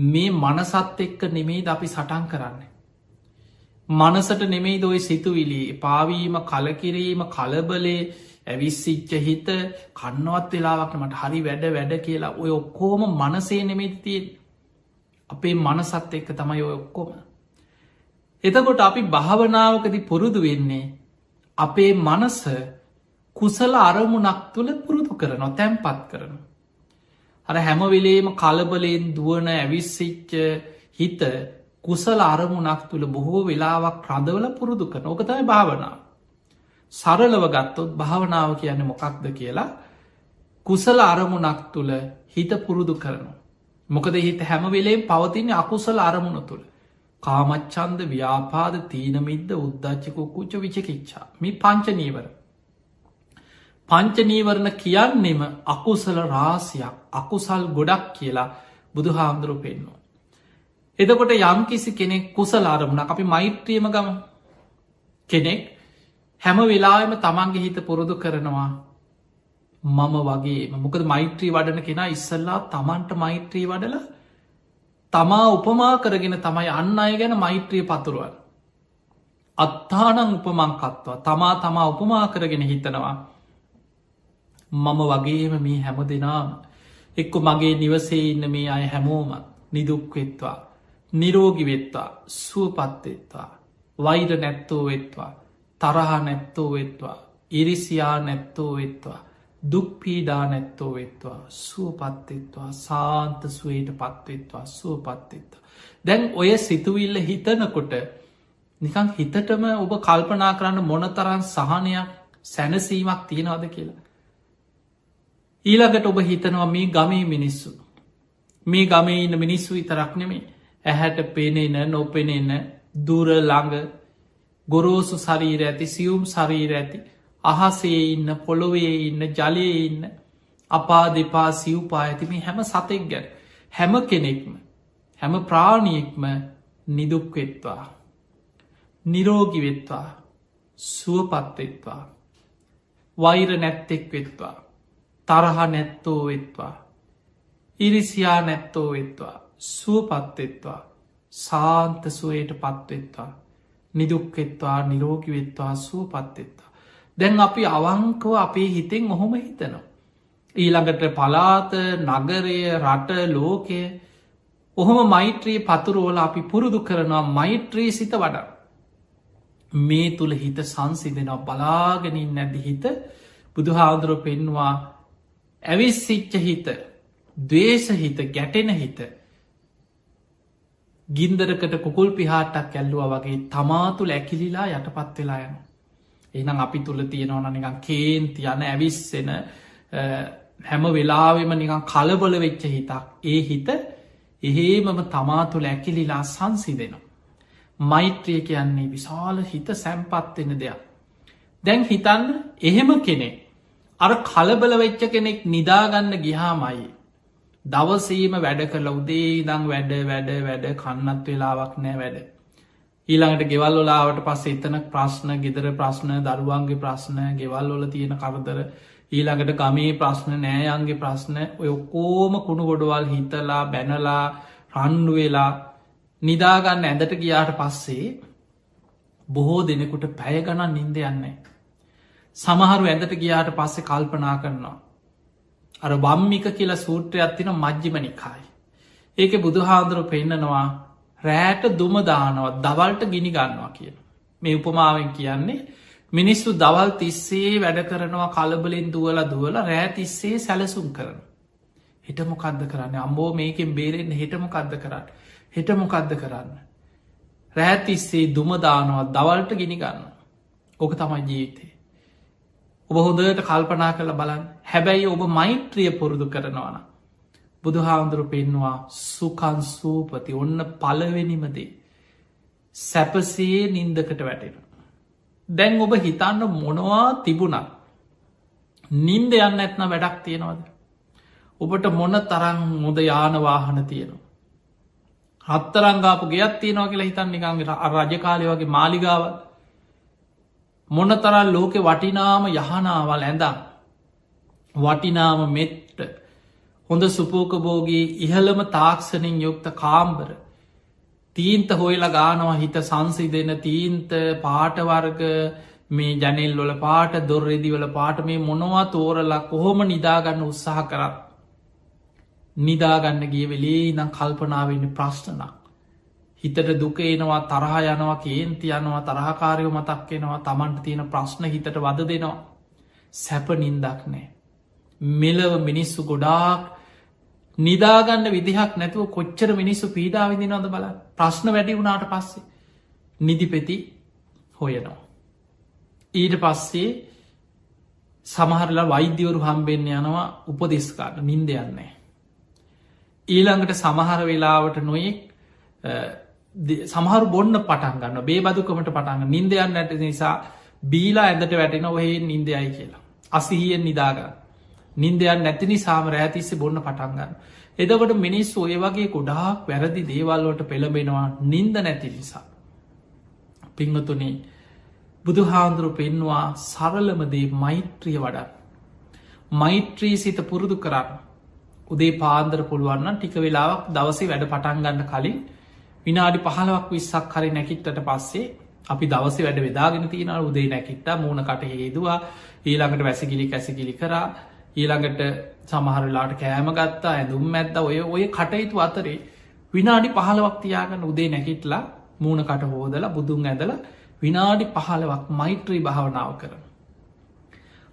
මේ මනසත් එක්ක නෙමෙයිද අපි සටන් කරන්නේ. මනසට නෙමෙයි දොයි සිතුවිලි පාවීම කලකිරීම කලබලේ ඇවිස්සිච්ච හිත කන්නවත් වෙලාවක් මට හරි වැඩ කියලා ඔය ඔක්කෝම මනසේ නෙමෙතියෙන් අපේ මනසත් එක්ක තමයි ඔය ඔක්කොම. එතකොට අපි භාවනාවකදි පුරුදු වෙන්නේ අපේ මනස කුසල අරමුණක් තුළ පුරුදු කරනවා තැන්පත් කරන. අර හැමවෙලේම කලබලයෙන් දුවන ඇවිස්සිච්ච හිත කුසල අරමුණක් තුළ බොහෝ වෙලාවක් රඳවල පුරුදු කරන ඕකතයි භාවනාව. සරලව ගත්තොත් භාවනාව කියන්නේ මොකක්ද කියලා කුසල අරමුණක් තුළ හිත පුරුදු කරනවා. මොකද හිත හැමවෙලේ පවතින්නේ අකුසල අරමුණ තුළ. කාමච්චන්ද ව්‍යාපාද තීනමිද්ද උද්දච්චකුකුච්ච විචකිච්චා මේ පංචනීවර. පංචනීවරණ කියන්නෙම අකුසල රාසියක් අකුසල් ගොඩක් කියලා බුදු හාමුදුරු පෙන්නවා. එදකොට යම් කිසි කෙනෙක් කුසල අරමුණක් අපි මෛත්‍රියම ගම කෙනෙක් හැම වෙලාම තමන්ගේ හිත පුරුදු කරනවා මම වගේ මොකද මෛත්‍රී වඩන කෙනා ඉස්සල්ලා තමන්ට මෛත්‍රී වඩල තමා උපමා කරගෙන තමයි අන්න අය ගැන මෛත්‍රිය පතුරුවන්. අත්තානං උපමංකත්වා තමා උපමා කරගෙන හිතනවා මම වගේම මේ හැම දෙනාම එක්ක මගේ නිවසේ ඉන්න මේ අය හැමෝමත් නිදුක්වෙත්වා නිරෝගි වෙත්වා සුවපත්වෙත්වා වෛර නැත්තෝ වෙත්වා තරහ නැත්තෝ වෙත්වා ඉරිසියා නැත්තෝ වෙත්වා දුක්පීඩා නැත්තෝ වෙත්වා සුවපත්වෙත්වා සාන්ත සුවයට පත්වෙත්වා සුවපත්වෙත්වා. දැන් ඔය සිතුවිල්ල හිතනකොට නිකං හිතටම ඔබ කල්පනා කරන්න මොනතරන් සහනයක් සැනසීමක් තියෙනවාද කියලා. ඊළඟට ඔබ හිතනවා මේ ගමේ මිනිස්සු මේ ගමේ ඉන්න මිනිස්සු විතරක් නෙමේ ඇහැට පෙනෙන නොපෙනෙන දුර ළඟ ගොරෝසු ශරීර ඇති සියුම් ශරීර ඇති අහසේ ඉන්න පොළොවේ ඉන්න ජලයේ ඉන්න අපා දෙපා සිව්පා ඇති මේ හැම සතෙක් ගැන හැම කෙනෙක්ම හැම ප්‍රාණියෙක්ම නිදුක්වෙත්වා නිරෝගි වෙත්වා සුවපත්වෙත්වා වෛර නැත්තෙක් වෙත්වා තරහ නැත්තෝ වෙත්වා ඉරිසියා නැත්තෝ වෙත්වා සුවපත්වෙත්වා සාන්ත සුවයට පත්වෙත්වා නිදුක්වෙත්වා නිරෝගි වෙත්වා සුවපත්වෙත්වා. දැන් අපි අවංකව අපේ හිතෙන් ඔහොම හිතනවා. ඊළඟට පලාත නගරය රට ලෝකය ඔහොම මෛත්‍රී පතුරුවල අපි පුරුදු කරනවා මෛත්‍රී සිත වඩා. මේ තුළ හිත සංසිදෙනවා බලාගෙනින් නැදි හිත බුදු හාදුරුව පෙන්වා ඇවිස්සිච්ච හිත දවේශ හිත ගැටෙන හිත ගින්දරකට කුකුල් පිහාටක් ඇල්ලුව වගේ තමාතුළ ඇකිලිලා යටපත් වෙලා යන. එනම් අපි තුළ තියෙනවන නිකන් කේන්ති යන ඇවිස්සෙන හැම වෙලාවෙම නිකන් කලබල වෙච්ච හිතක් ඒ හිත එහෙමම තමා තුළ ඇකිලිලා සංසිදෙනවා. මෛත්‍රිය කියන්නේ විශාල හිත සැම්පත්වෙන දෙයක්. දැන් හිතන්න එහෙම කෙනෙක් අර කලබල වෙච්ච කෙනෙක් නිදාගන්න ගිහාමයි. දවසීම වැඩ කළ උදේ දං වැඩ කන්නත් වෙලාවක් නෑ වැඩ. ඊළඟට ගෙවල් ොලාවට පස්ස එතන ප්‍රශ්න ගෙදර ප්‍රශ්න දරුවන්ගේ ප්‍රශ්න ගෙවල් ොල තියෙන කරදර ඊළඟට ගමේ ප්‍රශ්න නෑයන්ගේ ප්‍රශ්න ඔය කෝම කුණු ගොඩවල් හිතලා බැනලා රන්ඩු වෙලා නිදාගන්න ඇඳට ගියාට පස්සේ බොහෝ දෙනෙකුට පැය ගණන් නින්ද යන්නේ. සමහරු ඇඳට ගියාට පස්සේ කල්පනා කරනවා. අර වම්මික කියලා සූත්‍රයක් තින මජ්ජිමනිකායි. ඒක බුදුහාදුරු පෙන්නනවා රෑට දුමදානවත් දවල්ට ගිනි ගන්නවා කියන. මේ උපමාවෙන් කියන්නේ මිනිස්සු දවල් තිස්සේ වැඩ කරනවා කලබලෙන් දුවල රෑ තිස්සේ සැලසුම් කරන. හිටමොකක්ද කරන්න අම්බෝ මේකෙන් බේරෙන් හිටමොකක්ද කරන්න හිටමොකක්ද කරන්න. රෑතිස්සේ දුමදානවත් දවල්ට ගිනි ගන්න. ඕක තමයි ජීවිතේ. ඔබ හොදට කල්පනා කළ බලන් හැබැයි ඔබ මෛත්‍රිය පුරුදු කරනවාන. බුදු හාමුදුරු පෙන්වා සුකන් සූපති ඔන්න පලවෙනිමදේ. සැපසේ නින්දකට වැටෙන. දැන් ඔබ හිතන්න මොනවා තිබුණත් නින්ද යන්න ඇත්න වැඩක් තියෙනවද. ඔබට මොන තරං මුද යානවාහන තියෙනවා. හත්තරංගාපු ගෙයක් තියෙනවා කියලා හිතන් නිකන්ගේ රජකාලය වගේ මාලිගාව මොන තරල් ලෝකෙ වටිනාම යහනාවල් ඇඳම් වටිනාම මෙට්ට හොඳ සුපෝකබෝගේ ඉහළම තාක්ෂණින් යුක්ත කාම්බර තීන්ත හොයලා ගානවා හිත සංසිදෙන තීන්ත පාටවර්ග මේ ජනෙල්වල පාට දොර්රෙදිවල පාට මේ මොනවා තෝරලා කොහොම නිදාගන්න උත්සාහ කරත් නිදාගන්න ගිය වෙලේ ඉදම් කල්පනාවන්න ප්‍රශ්නනක්. හිතට දුක එනවා තරහ යනවා කේන්ති යනවා තරහකාරයෝ මතක්කෙනවා තමන්ට තියෙන ප්‍රශ්න හිතට වද දෙනවා. සැප නින්දක් නෑ. මෙලව මිනිස්සු ගොඩාක් නිදාගන්න විදිහක් නැතුව කොච්චර මිනිස්සු පීඩා විදිනවද බල ප්‍රශ්න වැඩි වුණාට පස්සේ නිදිපෙති හොයනවා. ඊට පස්සේ සමහරලා වෛද්‍යවරු හම්බෙන්න යනවා උපදෙස්කාට නින්ද යන්නේ. ඊළඟට සමහර වෙලාවට නොයෙක් සමහරු බොන්න පටන්ගන්න බේබදුකමට පටන්ග නින්දයන්න ඇට නිසා බීලා ඇඳට වැටෙන ඔහේ නින්දයයි කියලා. අසිහියෙන් නිදාගන්න. නින්දයන් නැති නිසාම රෑතිස්සේ බොන්න පටන්ගන්න. එදකට මිනිස් ඔය වගේ ගොඩාක් වැරදි දේවල්වට පෙළබෙනවා නින්ද නැති නිසා. පිංහතුනේ බුදුහාන්දුරු පෙන්වා සරලමදේ මෛත්‍රිය වඩා. මෛත්‍රී සිත පුරුදු කරන්න. උදේ පාන්දර පුළුවන්න ටික වෙලාවක් දවසේ වැඩ පටන්ගන්න කලින් විනාඩි 15ක් 20ක් හරි නැකිට්ටට පස්සේ අපි දවසේ වැඩ වෙදාගෙන තියෙන උදේ නැකිට්ට මූුණකට හේදවා ඊළඟට වැසිගිලි කැසිගිලි කරා ඊළඟට සමහරලාට කෑම ගත්තා ඇඳුම් ඇත්ද ඔය කටයුතු අතරේ විනාඩි 15ක් තියාගන්න උදේ නැකිටලා මූුණකට හෝදලා බුදුන් ඇදල විනාඩි 15ක් මෛත්‍රී භාවනාව කරන.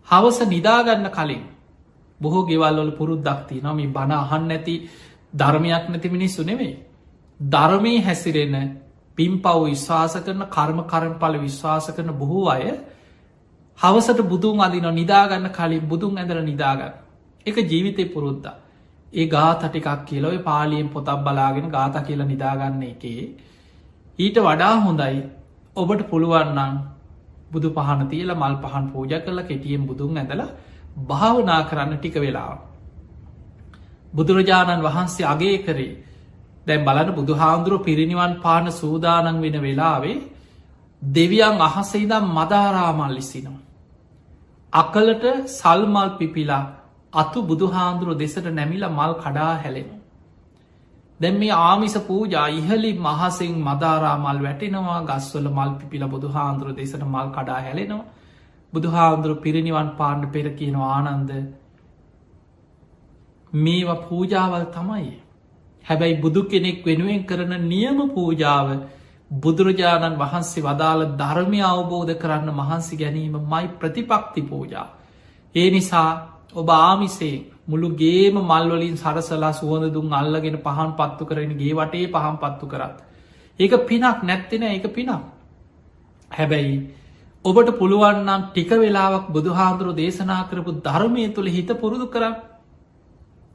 හවස නිදාගන්න කලින් බොහෝ ගෙවල්වල පුරුද්දක්ති නොම බණ අහන් නැති ධර්මයක් නැති මිනිස්සු නෙවෙයි. ධර්මය හැසිරෙන පින් පව් විශ්වාස කරන කර්ම කරම්පල විශ්වාස කරන බොහෝ අය හවසට බුදුන් අදින නිදාගන්න කලින් බුදුන් ඇඳල නිදාගන්න. එක ජීවිතය පුරුද්දා. ඒ ගාතටිකක් කියලොව පාලියෙන් පොතක් බලාගෙන ගාත කියල නිදාගන්න එකේ. ඊට වඩා හොඳයි ඔබට පුළුවන්නම් බුදු පහන තියල මල් පහන් පූජ කරලා කෙටියෙන් බුදුන් ඇඳල භාවනා කරන්න ටික වෙලාව. බුදුරජාණන් වහන්සේ අගේ කරේ දැන් බලන බුදුහාන්දුරුව පිරිනිවන් පාන සූදානන් වෙන වෙලාවේ දෙවියන් අහසයිදම් මදාරාමල් ලිසිනවා. අකලට සල්මල් පිපිලා අතු බුදුහාන්දුරුව දෙසට නැමිල මල් කඩා හැලෙනවා. දැන් මේ ආමිස පූජා ඉහලි මහසෙන් මදාරාමල් වැටෙනවා ගස්වල මල් පිපිල බුදුහාන්දුරුව දෙසට මල් කඩා හැලෙනවා. බුදුහාන්දුරුව පිරිනිවන් පාණ්ඩ පෙර කියනවා ආනන්ද මේවා පූජාවල් තමයි. හැබැයි බුදු කෙනෙක් වෙනුවෙන් කරන නියම පූජාව බුදුරජාණන් වහන්සේ වදාළ ධර්මය අවබෝධ කරන්න මහන්සි ගැනීම මයි ප්‍රතිපක්ති පූජා. ඒ නිසා ඔබ ආමිසේ මුළු ගේම මල්වලින් සරසලා සුවඳ දුන් අල්ලගෙන පහන් පත්තු කරන ගේ වටේ පහන් පත්තු කරත්. ඒක පිනක් නැත්තෙන ඒක පිනක්. හැබැයි ඔබට පුළුවන්නම් ටික වෙලාවක් බුදුහාන්දුරු දේශනා කරපු ධර්මය තුළ හිත පුරුදු කරන්න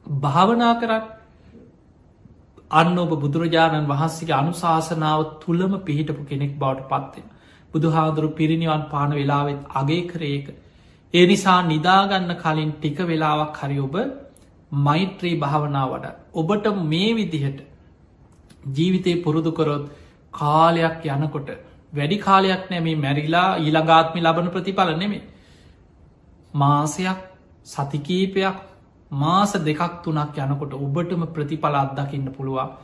භාවනා කරන්න අන්න ඔබ බුදුරජාණන් වහන්සේගේ අනුශාසනාව තුළම පිහිටපු කෙනෙක් බවට පත්වෙන. බුදුහාදුරු පිරිනිවන් පාන වෙලාවෙත් අගේ කරේක. ඒ නිසා නිදාගන්න කලින් ටික වෙලාවක් හරි ඔබ මෛත්‍රී භාවනා වඩ. ඔබට මේ විදිහට ජීවිතය පුරුදු කරොත් කාලයක් යනකොට වැඩි කාලයක් නැමේ මැරිලා ඊළඟාත්මි ලබන ප්‍රතිඵල නෙමේ. මාසයක් සතිකීපයක් මාස දෙකක් තුනක් යනකොට ඔබටම ප්‍රතිඵල අත්දකින්න පුළුවන්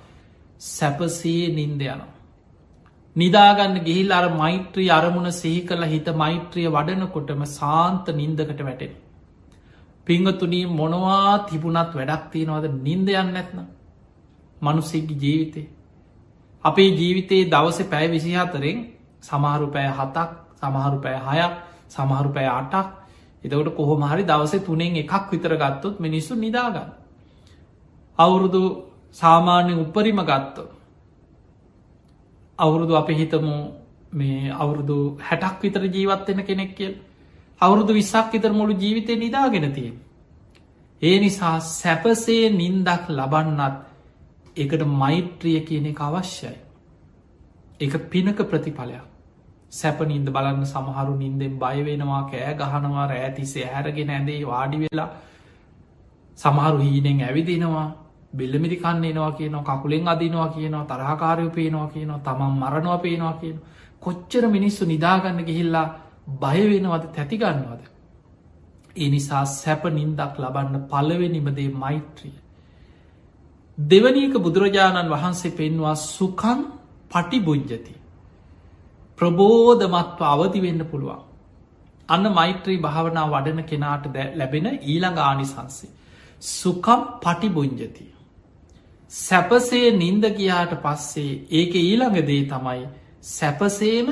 සැපසේ නින්ද යනවා. නිදාගන්න ගිහිල් අර මෛත්‍රී අරමුණ සිහි කළ හිත මෛත්‍රිය වඩනකොටම සාන්ත නින්දකට වැටෙන. පිංගතුනී මොනවා තිබුණත් වැඩක් තියෙනවද නින්දයන්න නැත්න මනුස්සෙක්ගේ ජීවිතේ. අපේ ජීවිතයේ දවස පැය 24ෙන් සමහරු පැය 7ක් සමහරු පැය 6ක් සමහරු පැය 8ක් එතකට කොහොමහරි දවසේ 3ෙන් එකක් විතර ගත්තොත් මිනිස්සු නිදාගන්න. අවුරුදු සාමාන්‍ය උපරිම ගත්තො. අවුරුදු අප හිතමු මේ අවුරුදු 60ක් විතර ජීවත්වෙන කෙනෙක් කියල් අවුරුදු 20ක් විතර මුළු ජීවිතය නිදාගෙන තිය. ඒ නිසා සැපසේ නින්දක් ලබන්නත් එකට මෛත්‍රිය කියන එක අවශ්‍යයි. එක පිනක ප්‍රතිඵලයක්. සැප නින්ද බලන්න සමහරු නින්දෙන් බයවෙනවා කෑ ගහනවා රෑතිසේ ඇරගෙන ඇදේ වාඩි වෙලා සමහරු හීනෙන් ඇවිදිනවා බෙල්ලමිරි කන්නේනවා කියනවා කකුලෙන් අදිනවා කියනවා තරහකාරය පේනවා කියනවා තමන් මරණවා පේනවා කියන කොච්චර මිනිස්සු නිදාගන්න ගිහිල්ලා බයවෙනවද තැතිගන්නවද. ඒ නිසා සැප නින්දක් ලබන්න පලවෙනිමදේ මෛත්‍රිය. දෙවනීක බුදුරජාණන් වහන්සේ පෙන්වා සුකන් පටිබුංජති. ප්‍රබෝධමත්ව අවදි වෙන්න පුළුවන්. අන්න මෛත්‍රී භාවනා වඩන කෙනාට ලැබෙන ඊළඟ ආනිසංසේ. සුකම් පටිබුංජති. සැපසේ නින්ද ගියාට පස්සේ ඒක ඊළඟ දේ තමයි සැපසේම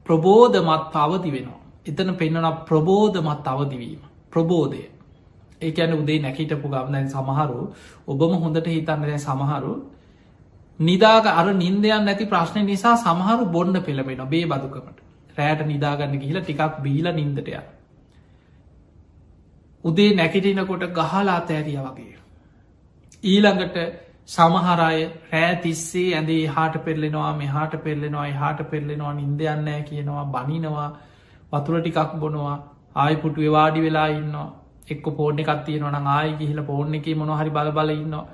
ප්‍රබෝධමත් අවදි වෙනවා. එතන පෙන්න්නන ප්‍රබෝධමත් අවදිවීම. ප්‍රබෝධය. ඒක ඇන උදේ නැකිටපු ගම්දැන් සමහරු ඔබම හොඳට හිතන්නද සමහරු නිදාග අර නින්දයන් නැති ප්‍රශ්නය නිසා සමහරු බොන්න පෙළබෙන බේ බදුකමට රෑට නිදාගන්න ගිහිලා ටිකක් බීලා නින්දටය. උදේ නැකිටිනකොට ගහලා අතෑරිය වගේ. ඊළඟට සමහරය රෑ තිස්සේ ඇඳේ හාට පෙරලෙනවා මෙහාට පෙරලෙනවා හාට පෙරලෙනවා නින්දයන්නෑ කියනවා බනිනවා වතුර ටිකක් බොනවා ආයපුටු වාඩි වෙලා ඉන්නවා එක්ක පෝර්ණ එකත්තිය නොන ආය ගිහිල පෝර්ණ එක මොනහරි බල ඉන්නවා.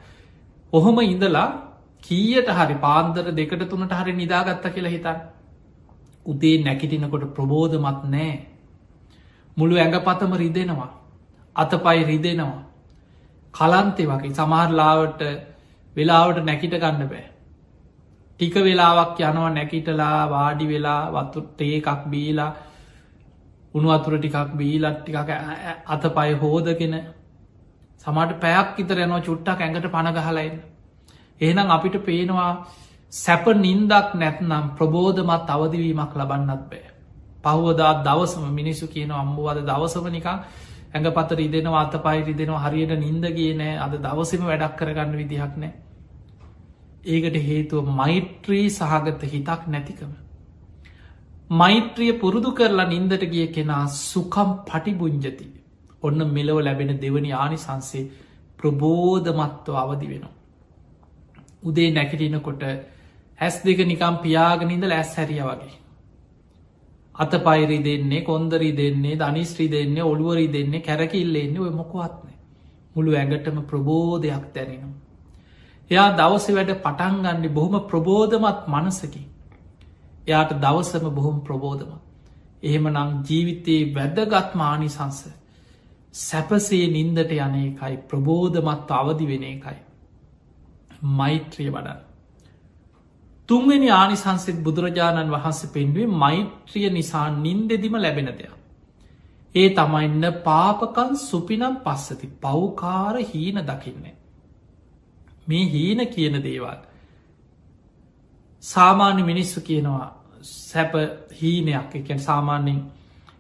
ඔහොම ඉඳලා කීයට හරි පාන්දර 2-3 හරි නිදාගත්ත කියලා හිතන් උදේ නැකිටිනකොට ප්‍රබෝධමත් නෑ. මුළු ඇඟ පතම රිදෙනවා අතපයි රිදෙනවා කලන්තේ වගේ සමහරලාවට වෙලාවට නැකිට ගන්න බෑ. ටික වෙලාවක් යනවා නැකිටලා වාඩි වෙලා වතුටේ එකක් බීලා උණු අතුර ටිකක් බීලත් ටිකක් අතපය හෝදගෙන සමට පැයක් ඉතර යනවා චුට්ටක් ඇඟට පණගහලයින්න. එහෙනම් අපිට පේනවා සැප නින්දක් නැත්නම් ප්‍රබෝධමත් අවදිවීමක් ලබන්නත් බෑ. පහුවදා දවසම මිනිසු කියන අම්බුවද දවසම නිකං ඇඟ පත රිදෙනවා අත පයි රිදෙනවා හරියට නින්දගේ නෑ අද දවසම වැඩක් කරගන්න විදිහක් නෑ. ඒකට හේතුව මෛත්‍රී සහගත හිතක් නැතිකම. මෛත්‍රිය පුරුදු කරලා නින්දට ගිය කෙනා සුකම් පටිබුංජති. ඔන්න මෙලව ලැබෙන දෙවනි ආනිසංසේ ප්‍රබෝධමත්ව අවදි වෙනවා. උදේ නැකිටිනකොට ඇස් දෙක නිකම් පියාගනින්ද ලැස් හැරිය වගේ. අත පයිරි දෙන්නේ කොන්දරි දෙන්නේ ධනිස්ත්‍රී දෙන්නේ ඔළුවරි දෙන්නේ කැරකිල්ලෙන්නේ ඔය මොකවත්නේ. මුළු ඇඟටම ප්‍රබෝධයක් දැනෙනවා. එයා දවස වැඩ පටන්ගන්නේ බොහොම ප්‍රබෝධමත් මනසකින්. එයාට දවසම බොහොම ප්‍රබෝධම. එහෙම නම් ජීවිතයේ වැදගත් මානිසංස සැපසේ නින්දට යන එකයි ප්‍රබෝධමත් අවදි වෙන එකයි. මෛත්‍රිය වඩන්. තුන්වෙනි ආනිසංසෙත් බුදුරජාණන් වහන්සේ පෙන්වේ මෛත්‍රිය නිසා නින්දෙදිම ලැබෙන දෙයක්. ඒ තමයින්න පාපකන් සුපිනම් පස්සති පෞකාර හීන දකින්නේ. මේ හීන කියන දේවල්. සාමාන්‍ය මිනිස්සු කියනවා සැප හීනයක් එකැන් සාමාන්‍යෙන්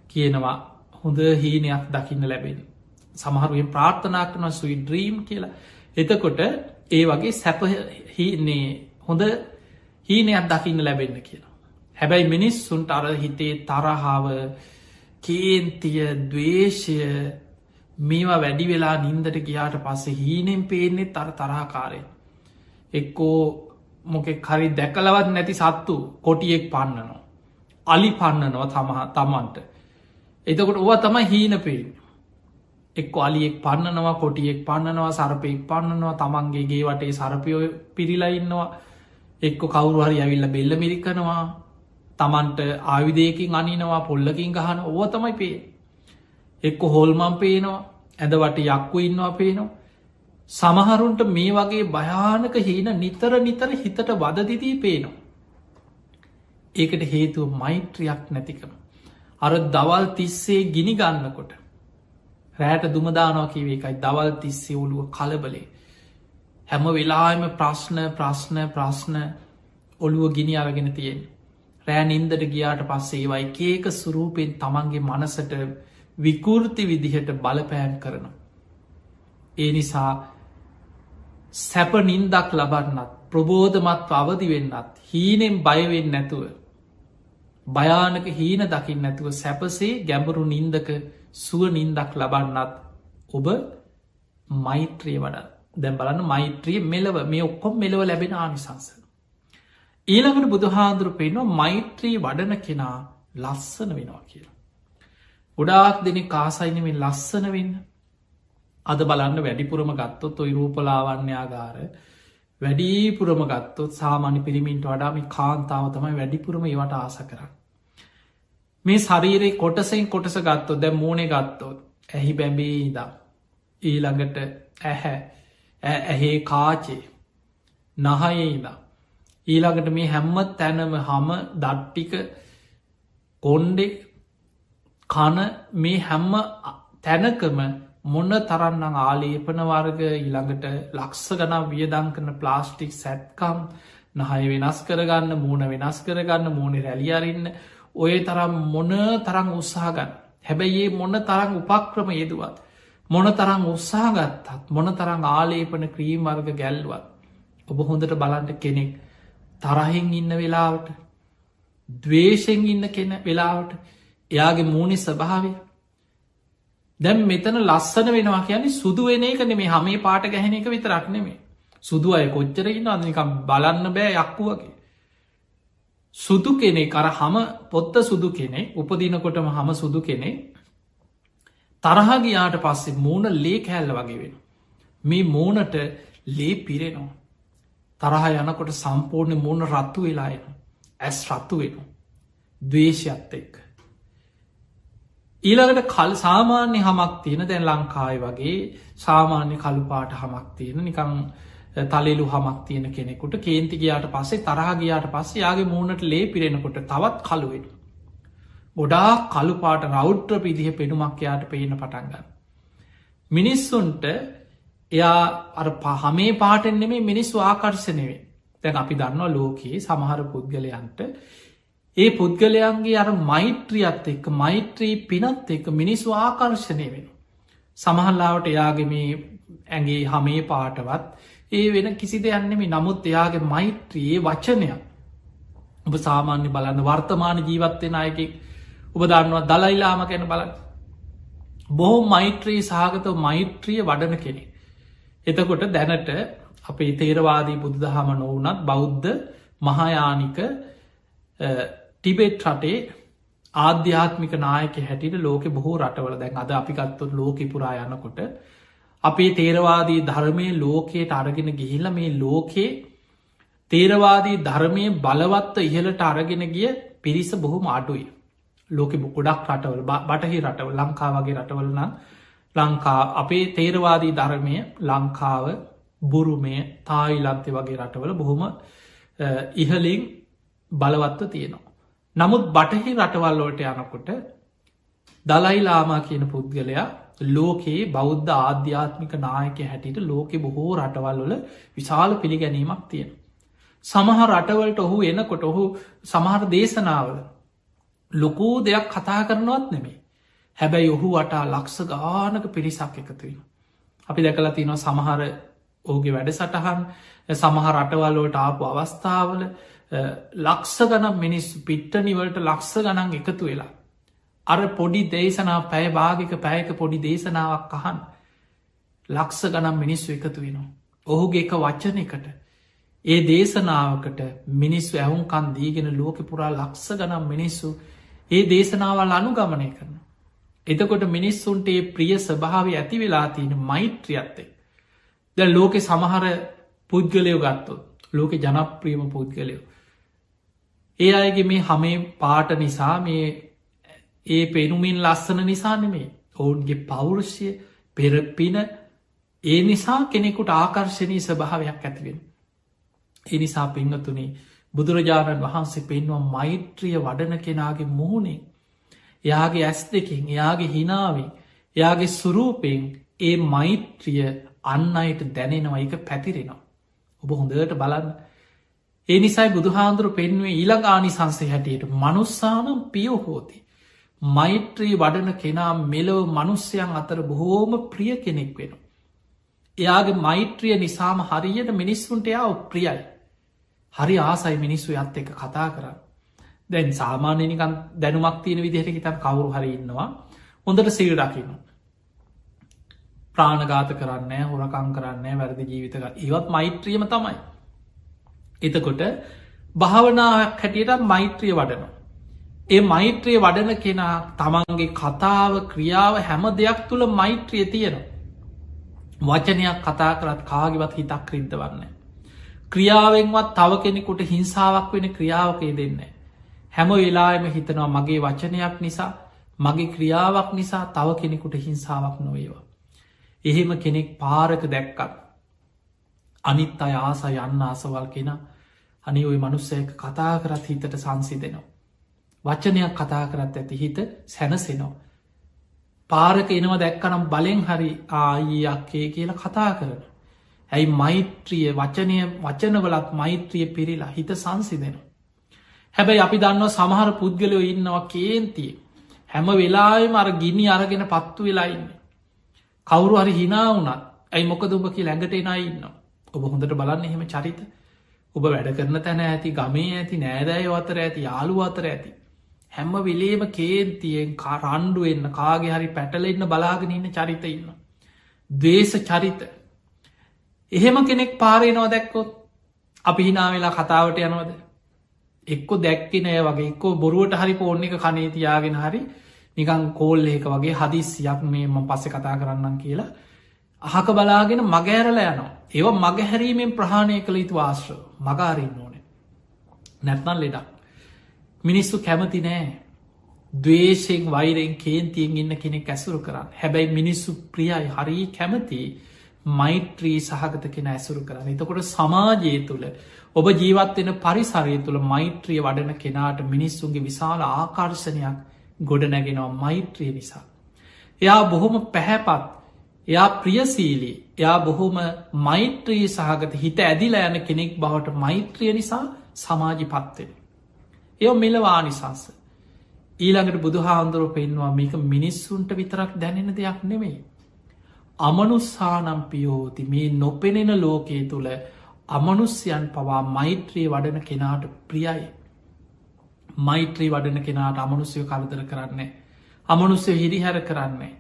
කියනවා හොඳ හීනයක් දකින්න ලැබෙන. සමහරුවෙන් ප්‍රාර්ථනා කරන සුයි ඩ්‍රීම් කියලා. එතකොට ඒ වගේ සැප හීනේ හොඳ හීනයක් දකින්න ලැබෙන්න කියලා. හැබැයි මිනිස්සුන්ට අර හිතේ තරහාව කේන්තිය දවේශය මේවා වැඩි වෙලා නින්දට ගියාට පස්සේ හීනෙන් පේනෙත් තරහකාරය. එක්කෝ මොකෙ හරි දැකලවත් නැති සත්තු කොටියෙක් පන්නනවා. අලි පන්නනවා තමන්ට. එතකොට ඔව තම හීන පේෙන්. එක් අලියෙක් පන්නනවා කොටියෙක් පන්නනවා සරපයෙක් පන්නනවා තමන්ගේ ගේ වටේ සරපයෝ පිරිලයින්නවා. එක්ක කවුරු හරි ඇවිල්ල බෙල්ල මිරිකනවා තමන්ට ආවිදයකින් අනිනවා පොල්ලකින් ගහන ඕව තමයි පේ. එක්ක හොල්මන් පේනවා ඇඳවට යක්කු ඉන්නවා පේනවා. සමහරුන්ට මේ වගේ භයානක හීන නිතර හිතට වදදිදී පේනවා. ඒකට හේතුව මෛත්‍රියක් නැතිකම. අර දවල් තිස්සේ ගිනි ගන්නකොට රෑට දුමදානවා කිවේ එකයි දවල් තිස්සේ ඔළුව කලබලේ. හැම වෙලාම ප්‍රශ්න ඔළුව ගිනි අරගෙන තියෙන්. රෑ නින්දට ගියාට පස්සේ ඒවයි කේක සුරූපෙන් තමන්ගේ මනසට විකෘති විදිහට බලපෑම් කරනවා. ඒ නිසා සැප නින්දක් ලබන්නත් ප්‍රබෝධමත් අවදි වෙන්නත් හීනෙන් බයවෙන්න නැතුව භයානක හීන දකිින් නැතුව සැපසේ ගැඹුරු නින්දක සුව නින්දක් ලබන්නත් ඔබ මෛත්‍රිය වඩ දැම් බලන්න මෛත්‍රිය මෙලව මේ ඔක්කොම් මෙලව ලැබෙන ආනිසංස. ඊළඟට බුදුහාදුරු පෙන්වා මෛත්‍රී වඩන කෙනා ලස්සන වෙනවා කියලා. ගොඩාක් දෙනෙ කාසයිනමින් ලස්සන වෙන්න අද බලන්න වැඩිපුරම ගත්තොත් ඔයි රූපලාවන්‍යාගාර වැඩිපුරම ගත්තොත් සාමාන්‍ය පිරිමින්ට වඩාම කාන්තාව තමයි වැඩිපුරම ඒවට ආස කරන්න. මේ ශරීරයේ කොටසෙන් කොටස ගත්තොත් දැ මූුණේ ගත්තොත් ඇහි බැබේ ඉදම් ඊළඟට ඇහේ කාචේ නහයේ ඉදම් ඊළඟට මේ හැම්ම තැනම හම දට්ටික කොන්්ඩෙ කන මේ හැම්ම තැනකම මොන්න තරන්නම් ආලේපන වර්ග ඊළඟට ලක්ෂ ගනා වියදං කරන ප්ලාස්ටික් සැත්කම් නහය වෙනස් කරගන්න මූුණ වෙනස් කරගන්න මූුණ රැලියරන්න ඔය තරම් මොන තරං උත්සාහගන්න හැබැයි ඒ මොන්න තරං උපක්‍රම යෙදුවත් මොන තරං උත්සාහගත්තත් මොන තරං ආලේපන ක්‍රීම් වර්ග ගැල්ලුවත් ඔබ හොඳට බලන්ට කෙනෙක් තරහෙන් ඉන්න වෙලාවට දවේශයෙන් ඉන්න කෙන වෙලාවට එයාගේ මූුණේ ස්වභාවය දැම් මෙතන ලස්සන වෙනවා කියන්නේ සුදු වෙන එක නෙමේ හමේ පාට ගැහෙන එක විතරක් නෙමේ සුදු අය කොච්චරකින්න අනිකම් බලන්න බෑ යක්කු වගේ සුදු කෙනෙ කර හම පොත්ත සුදු කෙනෙ උපදිනකොටම හම සුදු කෙනෙ තරහගයාට පස්සේ මූුණ ලේ කෑල්ල වගේ වෙන මේ මූනට ලේ පිරෙනවා තරහ යනකොට සම්පූර්ණ මූුණ රත්තු වෙලායන ඇස් රත්තු වෙන දවේශයක්ත එක් ඊළඟට කල් සාමාන්‍ය හමක් තියෙන දැන් ලංකායි වගේ සාමාන්‍ය කළුපාට හමක් තියෙන නිකං තලෙලු හමක් තියෙන කෙනෙකුට කේන්ති ගයාට පස්සේ තරහගයාට පස්සේ යාගේ මූුණට ලේ පිරෙනකොට තවත් කළුවෙන ගොඩා කළුපාට රෞට්‍ර පිදිහ පෙනුමක් යාට පේන පටන්ගන්න මිනිස්සුන්ට එයා අර පහමේ පාටෙන් නෙමේ මිනිස්සු ආකර්ශනවේ දැන් අපි දන්නවා ලෝකයේ සමහර පුද්ගලයන්ට ඒ පුද්ගලයන්ගේ අර මෛත්‍රියත් එක්ක මෛත්‍රී පිනත් එක්ක මිනිස්සු ආකර්ශනය වෙන සමහල්ලාවට එයාගේ මේ ඇගේ හමේ පාටවත් ඒ වෙන කිසි දෙයන්නෙමි නමුත් එයාගේ මෛත්‍රයේ වචනයක් ඔබ සාමාන්‍ය බලන්න වර්තමාන ජීවත්වෙන අයක ඔබ දන්නවා දලයිලාම ගැන බලන්න බොහෝ මෛත්‍රී සහගත මෛත්‍රිය වඩන කෙනෙ එතකොට දැනට අපේ තේරවාදී බුදුදහම නොවනත් බෞද්ධ මහායානික ටිබෙට් රටේ ආධ්‍යාත්මික නායක හැටිට ලෝක බොහෝ රටවල දැන් අද අපිකත්තුත් ලෝක පුරා යනකොට අපේ තේරවාදී ධර්මය ලෝකයට අරගෙන ගිහිල්ල මේ ලෝකයේ තේරවාදී ධර්මය බලවත්ත ඉහලට අරගෙන ගිය පිරිස බොහොම අඩුයි ලෝක ගොඩක් රටවල බටහි රටව ලංකා වගේ රටවලන ලංකා අපේ තේරවාදී ධර්මය ලංකාව බුරුමය තායිලන්තය වගේ රටවල බොහොම ඉහලින් බලවත්ව තියෙනවා. නමුත් බටහි රටවල්ලෝට යනකොට දලයිලාමා කියන පුද්ගලයා ලෝකයේ බෞද්ධ ආධ්‍යාත්මික නායක හැටියට ලෝකෙ බොහෝ රටවල්වල විශාල පිළිගැනීමක් තියෙන. සමහර රටවලට ඔහු එනකොට ඔහු සමහර දේශනාවල ලොකෝ දෙයක් කතා කරනවත් නෙමේ හැබැයි ඔහු වටා ලක්ෂ ගානක පිරිසක් එකතුවෙන. අපි දැකලා තිනවා සමහර ඕගේ වැඩ සටහන් සමහර රටවල්ලෝට ආපු අවස්ථාවල ලක්ෂ ගනම් මිනිස්සු පිට්ටනිවලට ලක්ෂ ගනන් එකතු වෙලා. අර පොඩි දේශනා පැය භාගික පැයක පොඩි දේශනාවක් අහන් ලක්ෂ ගනම් මිනිස්සු එකතු වෙනවා. ඔහුගේ එක වචන එකට ඒ දේශනාවකට මිනිස්සු ඇහුන්කන් දීගෙන ලෝක පුරා ලක්ෂ ගනම් මිනිස්සු ඒ දේශනාවල් අනුගමනය කරන. එතකොට මිනිස්සුන්ට ඒ ප්‍රිය ස්වභාව ඇති වෙලා තියෙන මෛත්‍රියත්තේ. ද ලෝකෙ සමහර පුද්ගලයෝ ගත්තොත් ලෝක ජනප්‍රියම පුද්ගලයෝ. ඒ අයගේ මේ හමේ පාට නිසා මේ ඒ පෙනුමින් ලස්සන නිසා නෙමේ ඔවුන්ගේ පෞරුෂය පෙරපින ඒ නිසා කෙනෙකුට ආකර්ශණී ස්වභාවයක් ඇතිවෙන. එනිසා පිංහතුනේ බුදුරජාණන් වහන්සේ පෙන්වා මෛත්‍රිය වඩන කෙනාගේ මුහුණේ එයාගේ ඇස් දෙකින් එයාගේ හිනාවෙන් එයාගේ සුරූපයෙන් ඒ මෛත්‍රිය අන්න අයට දැනෙනවා එක පැතිරෙනවා. ඔබ හොඳට බලන්න. ඒ නිසයි බුදුහාන්දුරු පෙන්වේ ඊළඟානි සංසය හැටියට මනුස්සානම් පියෝහෝති. මෛත්‍රී වඩන කෙනා මෙලොව මනුස්්‍යයන් අතර බොහෝම ප්‍රිය කෙනෙක් වෙන. එයාගේ මෛත්‍රිය නිසාම හරියට මිනිස්සුන්ට එයා උප්‍රියයි. හරි ආසයි මිනිස්සු යත් එක කතා කරන්න. දැන් සාමාන්‍යනිකන් දැනුමක් තියෙන විදිහට හිතන් කවුරු හරි ඉන්නවා හොඳට සිල් රකින්න. ප්‍රාණගාත කරන්න හොරකං කරන්න වැරදි ජීවිතක ඒවත් මෛත්‍රියම තමයි. එතකොට භාවනාවක් හැටියට මෛත්‍රිය වඩනවා. ඒ මෛත්‍රිය වඩන කෙනා තමන්ගේ කතාව ක්‍රියාව හැම දෙයක් තුළ මෛත්‍රිය තියෙනවා. වචනයක් කතා කරත් කාගිවත් හිතක් රිද්ද වන්න. ක්‍රියාවෙන්වත් තව කෙනෙකුට හිංසාවක් වෙන ක්‍රියාවකේ දෙන්න. හැම වෙලාම හිතනවා මගේ වචනයක් නිසා මගේ ක්‍රියාවක් නිසා තව කෙනෙකුට හිංසාවක් නොවේවා. එහෙම කෙනෙක් පාරක දැක්කත් අනිත් අය ආස යන්න ආසවල් කෙන අනි ඔය මනුස්සයක කතා කරත් හිතට සංසි දෙනවා. වචනයක් කතා කරත් ඇති හිත සැනසෙනවා. පාරක එනවා දැක්කනම් බලෙන් හරි ආයක්කේ කියලා කතා කරන. ඇයි මෛත්‍රිය වචනවලත් මෛත්‍රිය පිරිලා හිත සංසි දෙනවා. හැබැයි අපි දන්නවා සමහර පුද්ගලයෝ ඉන්නවා කේන්තිය හැම වෙලාම අර ගිනි අරගෙන පත්තු වෙලා ඉන්න. කවුරු හරි හිනා වුනත් ඇයි මොකද ඔබ කිය ලැඟට එනා ඉන්න. ඔබ හොඳට බලන්න එහෙම චරිත ඔබ වැඩ කරන තැන ඇති ගමේ ඇති නෑදෑය අතර ඇති යාළු අතර ඇති. හැම්ම විලේම කේන්තියෙන් රණ්ඩු එන්න කාගේ හරි පැටලෙන්න බලාගෙන ඉන්න චරිත ඉන්න. දවේශ චරිත. එහෙම කෙනෙක් පාරයනවා දැක්කොත් අපි හිනා වෙලා කතාවට යනවද. එක්කො දැක්කෙනය වගේ එක්කෝ බොරුවට හරි පෝර්ණ එක කනේ තියාගෙන හරි නිකං කෝල් ඒක වගේ හදිස්සියක් මේම පස්සෙ කතා කරන්නම් කියලා අහක බලාගෙන මගෑරල යනවා. ඒව මගහැරීමෙන් ප්‍රහණය කළ යුතු ආශ්‍ර මගාරන්න ඕන. නැත්නල් ලෙඩක්. මිනිස්සු කැමති නෑ දවේශයෙන් වෛරෙන් කේන්තියෙන් ඉන්න කෙනෙක් ඇසුරු කරන්න. හැබැයි මිනිස්සු ප්‍රියයි හරි කැමති මෛත්‍රී සහගත කෙන ඇසුරු කරන්න. එතකොට සමාජය තුළ ඔබ ජීවත්වෙන පරිසරය තුළ මෛත්‍රිය වඩන කෙනාට මිනිස්සුන්ගේ විශාල ආකර්ශණයක් ගොඩනැගෙනවා මෛත්‍රිය නිසා. එයා බොහොම පැහැපත් එයා ප්‍රියසීලී එයා බොහොම මෛත්‍රී සහගත හිත ඇදිලා යන කෙනෙක් බවට මෛත්‍රිය නිසා සමාජි පත්වෙන. එය මෙලවානිසංස. ඊළඟට බුදුහාන්දුරුව පෙන්වා මේක මිනිස්සුන්ට විතරක් දැනෙන දෙයක් නෙමෙයි. අමනුස්සානම් පියෝති මේ නොපෙනෙන ලෝකයේ තුළ අමනුස්්‍යයන් පවා මෛත්‍රී වඩන කෙනාට ප්‍රියයි. මෛත්‍රී වඩන කෙනාට අමනුස්්‍යය කලදර කරන්නේ. අමනුස්්‍ය හිරිහැර කරන්නේ.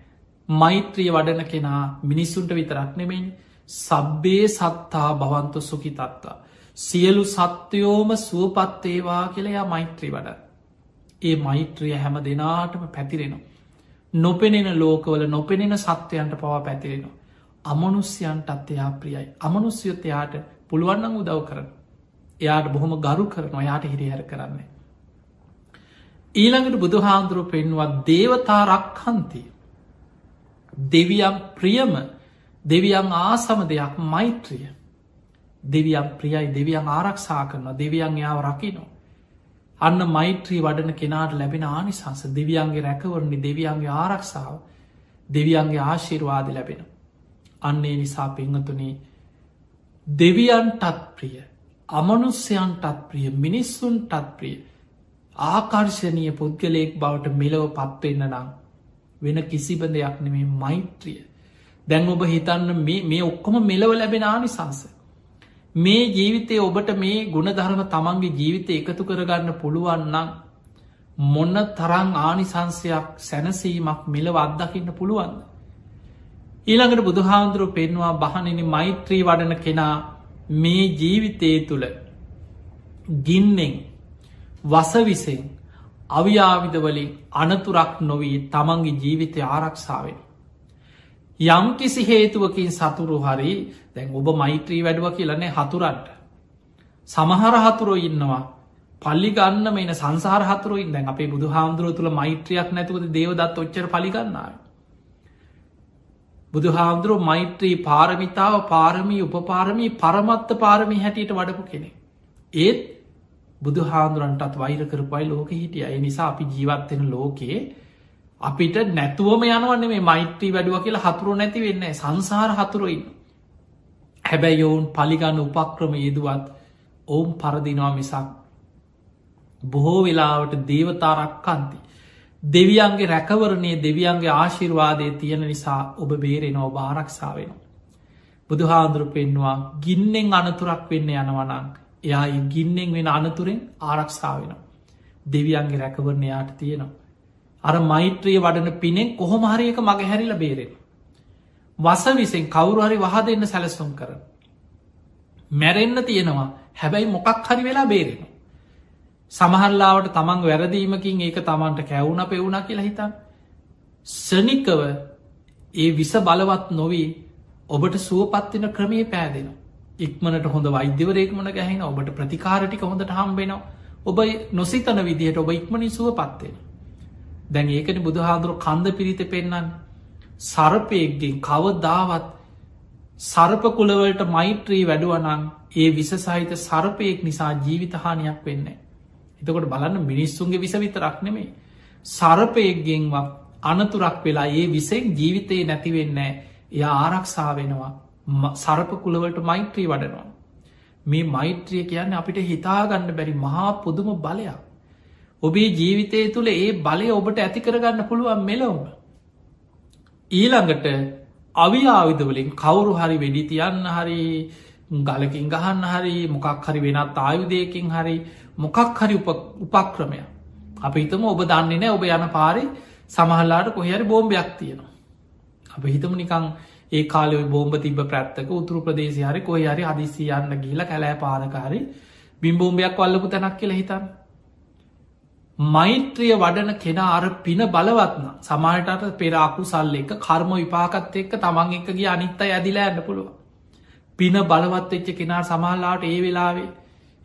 මෛත්‍රිය වඩන කෙනා මිනිස්සුන්ට විතරක් නෙමෙන් සබ්බේ සත්තා භවන්ත සුකි තත්තා. සියලු සත්‍යයෝම සුවපත්තේවා කියලයා මෛත්‍රී වඩ. ඒ මෛත්‍රිය හැම දෙනාටම පැතිරෙනවා. නොපෙනෙන ලෝකවල නොපෙනෙන සත්වයන්ට පවා පැතිරෙනවා. අමනුස්්‍යයන්ටත් එයා ප්‍රියයි. අමනුස්්‍යයොත් එයාට පුළුවන්නන් උදව් කරන. එයාට බොහොම ගරු කරනවා යාට හිරිහැර කරන්නේ. ඊළඟට බුදුහාන්දුරුව පෙන්වා දේවතා රක්හන්ති. දෙවියම් ප්‍රියම දෙවියන් ආසම දෙයක් මෛත්‍රිය. දෙවියම් ප්‍රියයි දෙවියන් ආරක්ෂා කරනවා දෙවියන් යාව රකිනෝ. අන්න මෛත්‍රී වඩන කෙනාට ලැබෙන ආනිසංස දෙවියන්ගේ රැකවරණි දෙවියන්ගේ ආරක්ෂාව දෙවියන්ගේ ආශිර්වාද ලැබෙන. අන්නේ නිසා පෙංහතුනේ දෙවියන්ටත් ප්‍රිය අමනුස්්‍යයන්ටත් ප්‍රිය මිනිස්සුන්ටත් ප්‍රිය ආකර්ශණය පුද්ගලයෙක් බවට මෙලව පත්වවෙන්න නම් වෙන කිසිබ දෙයක් නෙමේ මෛත්‍රිය. දැන් ඔබ හිතන්න මේ ඔක්කොම මෙලව ලැබෙන ආනිසංස. මේ ජීවිතය ඔබට මේ ගුණධර්ම තමන්ගේ ජීවිතය එකතු කරගන්න පුළුවන්නම් මොන්න තරං ආනිසංසයක් සැනසීමක් මෙලව අත්දකින්න පුළුවන්ද. ඊළඟට බුදුහාන්දුරුව පෙන්වා බහනිනි මෛත්‍රී වඩන කෙනා මේ ජීවිතය තුළ ගින්නෙන් වසවිසෙන් අවියාවිදවලින් අනතුරක් නොවී තමන්ගේ ජීවිතය ආරක්ෂාවෙන්. යම් කිසි හේතුවකින් සතුරු හරි දැන් ඔබ මෛත්‍රී වැඩුව කියලනේ හතුරන්ට. සමහර හතුරෝ ඉන්නවා පල්ලි ගන්න මේන සංසාර හතුරුයින් දැන් අපේ බුදු හාමුදුරුව තුළ මෛත්‍රයක් නැතුවද දේවදත් ඔච්චර පලිගන්නාව. බුදු හාමුදුරුව මෛත්‍රී පාරමිතාව පාරමී උපපාරමී පරමත්ත පාරමී හැටියට වඩපු කෙනෙ. ඒත් බුදු හාමුදුරන්ටත් වෛර කරපයි ලෝක හිටිය ඒ නිසා අපි ජීවත්වෙන ලෝකයේ අපිට නැතුවම යනවන්නේ මේ මෛත්‍රී වැඩුව කියලා හතුරු නැති වෙන්න සංසාර හතුරුයින්. හැබැයි ඔවුන් පලිගන්න උපක්‍රම යෙදුවත් ඔවුන් පරදිනවා මිසක් බොහෝ වෙලාවට දේවතාරක්කන්ති. දෙවියන්ගේ රැකවරණය දෙවියන්ගේ ආශිර්වාදය තියෙන නිසා ඔබ බේරෙනෝ භාරක්ෂාවෙන. බුදු හාන්දුරු පෙන්වා ගින්නෙන් අනතුරක් වෙන්න යනවනං එයා ගින්නෙන් වෙන අනතුරෙන් ආරක්ෂාවෙන. දෙවියන්ගේ රැකවරණයාට තියෙනවා. අර මෛත්‍රිය වඩන පිනෙන් කොහොමහරියක මග හැරිල බේරෙන. වස විසින් කවුරුහරි වහ දෙන්න සැලසුම් කර. මැරෙන්න්න තියෙනවා හැබැයි මොකක් හරි වෙලා බේරෙන. සමහරලාවට තමන් වැරදීමකින් ඒක තමන්ට කැවුණ පෙවුණ කියලා හිතන්. සනිකව ඒ විස බලවත් නොවී ඔබට සුවපත්වෙන ක්‍රමය පෑදෙන. ඉක්මනට හොඳ වෛද්‍යවරේක්මන ගැහෙන ඔබට ප්‍රතිකාරටික හොඳට හම්බෙනවා. ඔබ නොසිතන විදිහයට ඔබ ඉක්මනින් සුවපත්වෙන. දැන් ඒකන බුදුහාදුරු කන්ද පිරිත පෙන්න්න සරපයක්ගෙන් කවදාවත් සර්පකුලවලට මෛත්‍රී වැඩුවනං ඒ විස සහිත සර්පයෙක් නිසා ජීවිතහානයක් වෙන්න. එතකොට බලන්න මිනිස්සුන්ගේ විස විතරක් නෙමේ. සරපයක්ගෙන්වත් අනතුරක් වෙලා ඒ විසෙක් ජීවිතයේ නැතිවෙන්න එය ආරක්ෂා වෙනවා සරපකුලවලට මෛත්‍රී වඩනවා. මේ මෛත්‍රිය කියන්න අපිට හිතාගන්න බැරි මහා පුදුම බලයක්. ඔබේ ජීවිතය තුළ ඒ බලය ඔබට ඇති කරගන්න පුළුවන් මෙලොවම. ඊළඟට අවියාවිදවලින් කවුරු හරි වෙඩි තියන්න හරි ගලකින් ගහන්න හරි මොකක් හරි වෙනත් ආයුදයකින් හරි මොකක් හරි උපක්‍රමය අප හිතම ඔබ දන්නේ නෑ ඔබ යන පාරි සමහල්ලාට කොහරි බෝම්භයක් තියෙනවා අප හිතම නිකං ඒ කාලෙ බෝම්බ තිබ ප්‍රත්තක උතුරු ප්‍රදේශ හරි කොයි හරි හදිසි යන්න ගීල කැලෑ පානකාරි බිම්බෝම්භයක් වල්ලපු තැනක් කියල හිතන්න මෛත්‍රිය වඩන කෙන අර පින බලවත්න සමාටට පෙරාකු සල්ල එක කර්ම විපාකත් එක්ක තමන් එකගේ අනිත්ත ඇදිලා ඇන්න පුළුව පින බලවත් එච්ච කෙනා සමහල්ලාට ඒ වෙලාවේ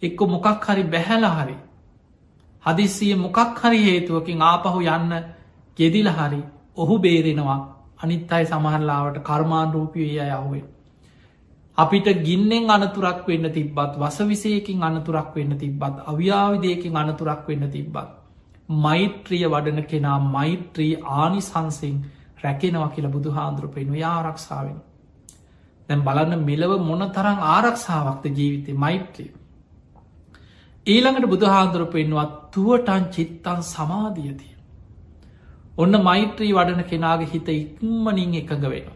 එක්ක මොකක් හරි බැහැල හරි හදිස්සිය මොකක් හරි හේතුවකින් ආපහු යන්න ගෙදිල හරි ඔහු බේරෙනවා අනිත් අයි සමහරලාවට කර්මාන් රූපිය යහුවේ අපිට ගින්නෙන් අනතුරක් වෙන්න තිබ්බත් වසවිසයකින් අනතුරක් වෙන්න තිබ්බත් අව්‍යාවිදයකින් අනතුරක් වෙන්න තිබ්බත් මෛත්‍රිය වඩන කෙනා මෛත්‍රී ආනිසංසිං රැකෙනවා කියලා බුදු හාන්දුරුපෙන්ව ආරක්ෂාවෙන දැන් බලන්න මෙලව මොන තරං ආරක්ෂාවක්ත ජීවිතය මෛත්‍රිය ඊළඟට බුදු හාන්දුරුපෙන්වත් තුවටන් චිත්තන් සමාධියතිය ඔන්න මෛත්‍රී වඩන කෙනාගේ හිත ඉක්මනින් එකඟ වෙන.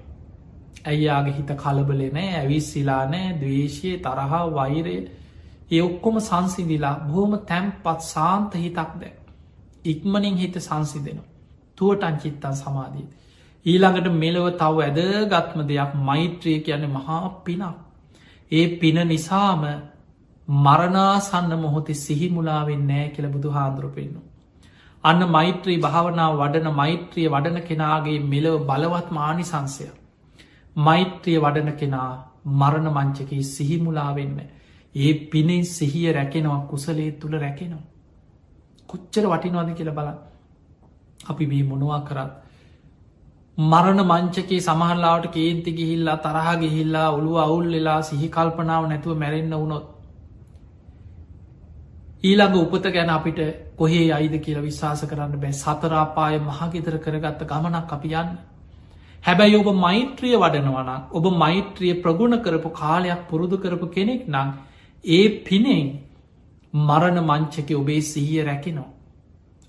ඇයියාගේ හිත කලබලෙ නෑ ඇවිස්සිලා නෑ දවේශය තරහා වෛරය ඒ ඔක්කොම සංසිදිලා බොහොම තැම්පත් සාන්ත හිතක් දැ. ඉක්මනින් හිත සංසිදෙන. තුවටන් චිත්තන් සමාධී. ඊළඟට මෙලව තව ඇදගත්ම දෙයක් මෛත්‍රිය කියන මහා පිනක්. ඒ පින නිසාම මරණාසන්න මොහොතේ සිහිමුලාවෙන් නෑ කියල බුදු හාන්දුරුපෙන්න්නු. අන්න මෛත්‍රී භාවනාව වඩන මෛත්‍රිය වඩන කෙනාගේ මෙලව බලවත් මානිසංසය. මෛත්‍රිය වඩන කෙනා මරණ මංචකී සිහිමුලාවෙන්න. ඒ පිනේ සිහිය රැකෙනවා කුසලේ තුළ රැකෙනවා. කොච්චර වටිනවාද කියල බලන්න. අපි මේ මොනවා කරත්. මරණ මංචකේ සමහල්ලාවට කේන්ති ගිහිල්ලා තරහ ගිහිල්ලා ඔළුව අවුල් වෙලා සිහි කල්පනාව නැතුව මැරෙන්න්න වුණොත්. ඊළඟ උපත ගැන අපිට කොහේ අයිද කියල විශ්වාස කරන්න බෑ සතරාපාය මහගෙදර කරගත්ත ගමනක් අපි යන්න. හැබැයි ඔබ මෛත්‍රිය වඩනවන ඔබ මෛත්‍රිය ප්‍රගුණ කරපු කාලයක් පුරුදු කරපු කෙනෙක් නම් ඒ පිනෙන් මරණ මංචක ඔබේ සිහිය රැකිනෝ.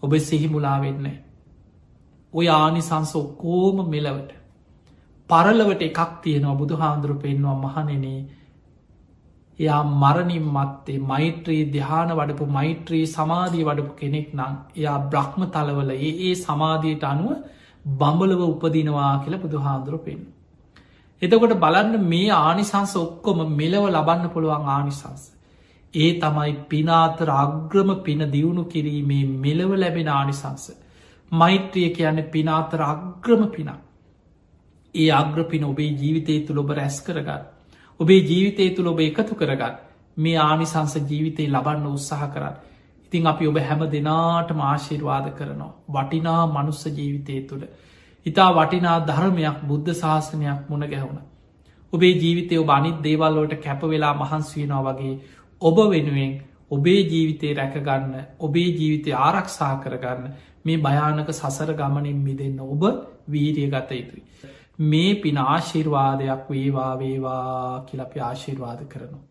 ඔබ සිහිමුලාවෙන්නේ. ඔය ආනිසංස ඔක්කෝම මෙලවට. පරලවට එකක් තියෙනවා බුදු හාන්දුරු පෙන්වා මහනෙනේ එයා මරණින් මත්තේ මෛත්‍රී දිහාන වඩපු මෛත්‍රී සමාධී වඩපු කෙනෙක් නම් එයා බ්‍රහ්ම තලවල ඒ සමාධීයට අනුව බඹලව උපදිනවා කියල බුදු හාන්දුරු පෙන්. එතකොට බලන්න මේ ආනිසංස ඔක්කොම මෙලව ලබන්න පුළුවන් ආනිසංස. ඒ තමයි පිනාතර අග්‍රම පින දියුණු කිරීමේ මෙලව ලැබෙන ආනිසංස. මෛත්‍රිය කියන්න පිනාතර අග්‍රම පින. ඒ අග්‍රපින ඔබේ ජීවිතය තුළ ඔබ රැස් කරගන්න. ඔබේ ජීවිතය තුළ ඔබ එකතු කරගන්න මේ ආනිසංස ජීවිතය ලබන්න උත්සාහ කරන්න. ඉතිං අපි ඔබ හැම දෙනාට ආශිර්වාද කරනවා. වටිනා මනුස්ස ජීවිතය තුළ. ඉතා වටිනා ධර්මයක් බුද්ධ ශාසනයක් මුණ ගැහුණ. ඔබේ ජීවිතය ඔබ අනිත් දේවල්ලෝට කැපවෙලා මහන්ස්වීනවා වගේ ඔබ වෙනුවෙන් ඔබේ ජීවිතය රැකගන්න ඔබේ ජීවිතය ආරක්ෂා කරගන්න මේ භයානක සසර ගමනින් මිදන්න ඔබ වීරිය ගත යුතුයි. මේ පින ආශිර්වාදයක් වේවා වේවා කියලපි ආශිර්වාද කරනවා.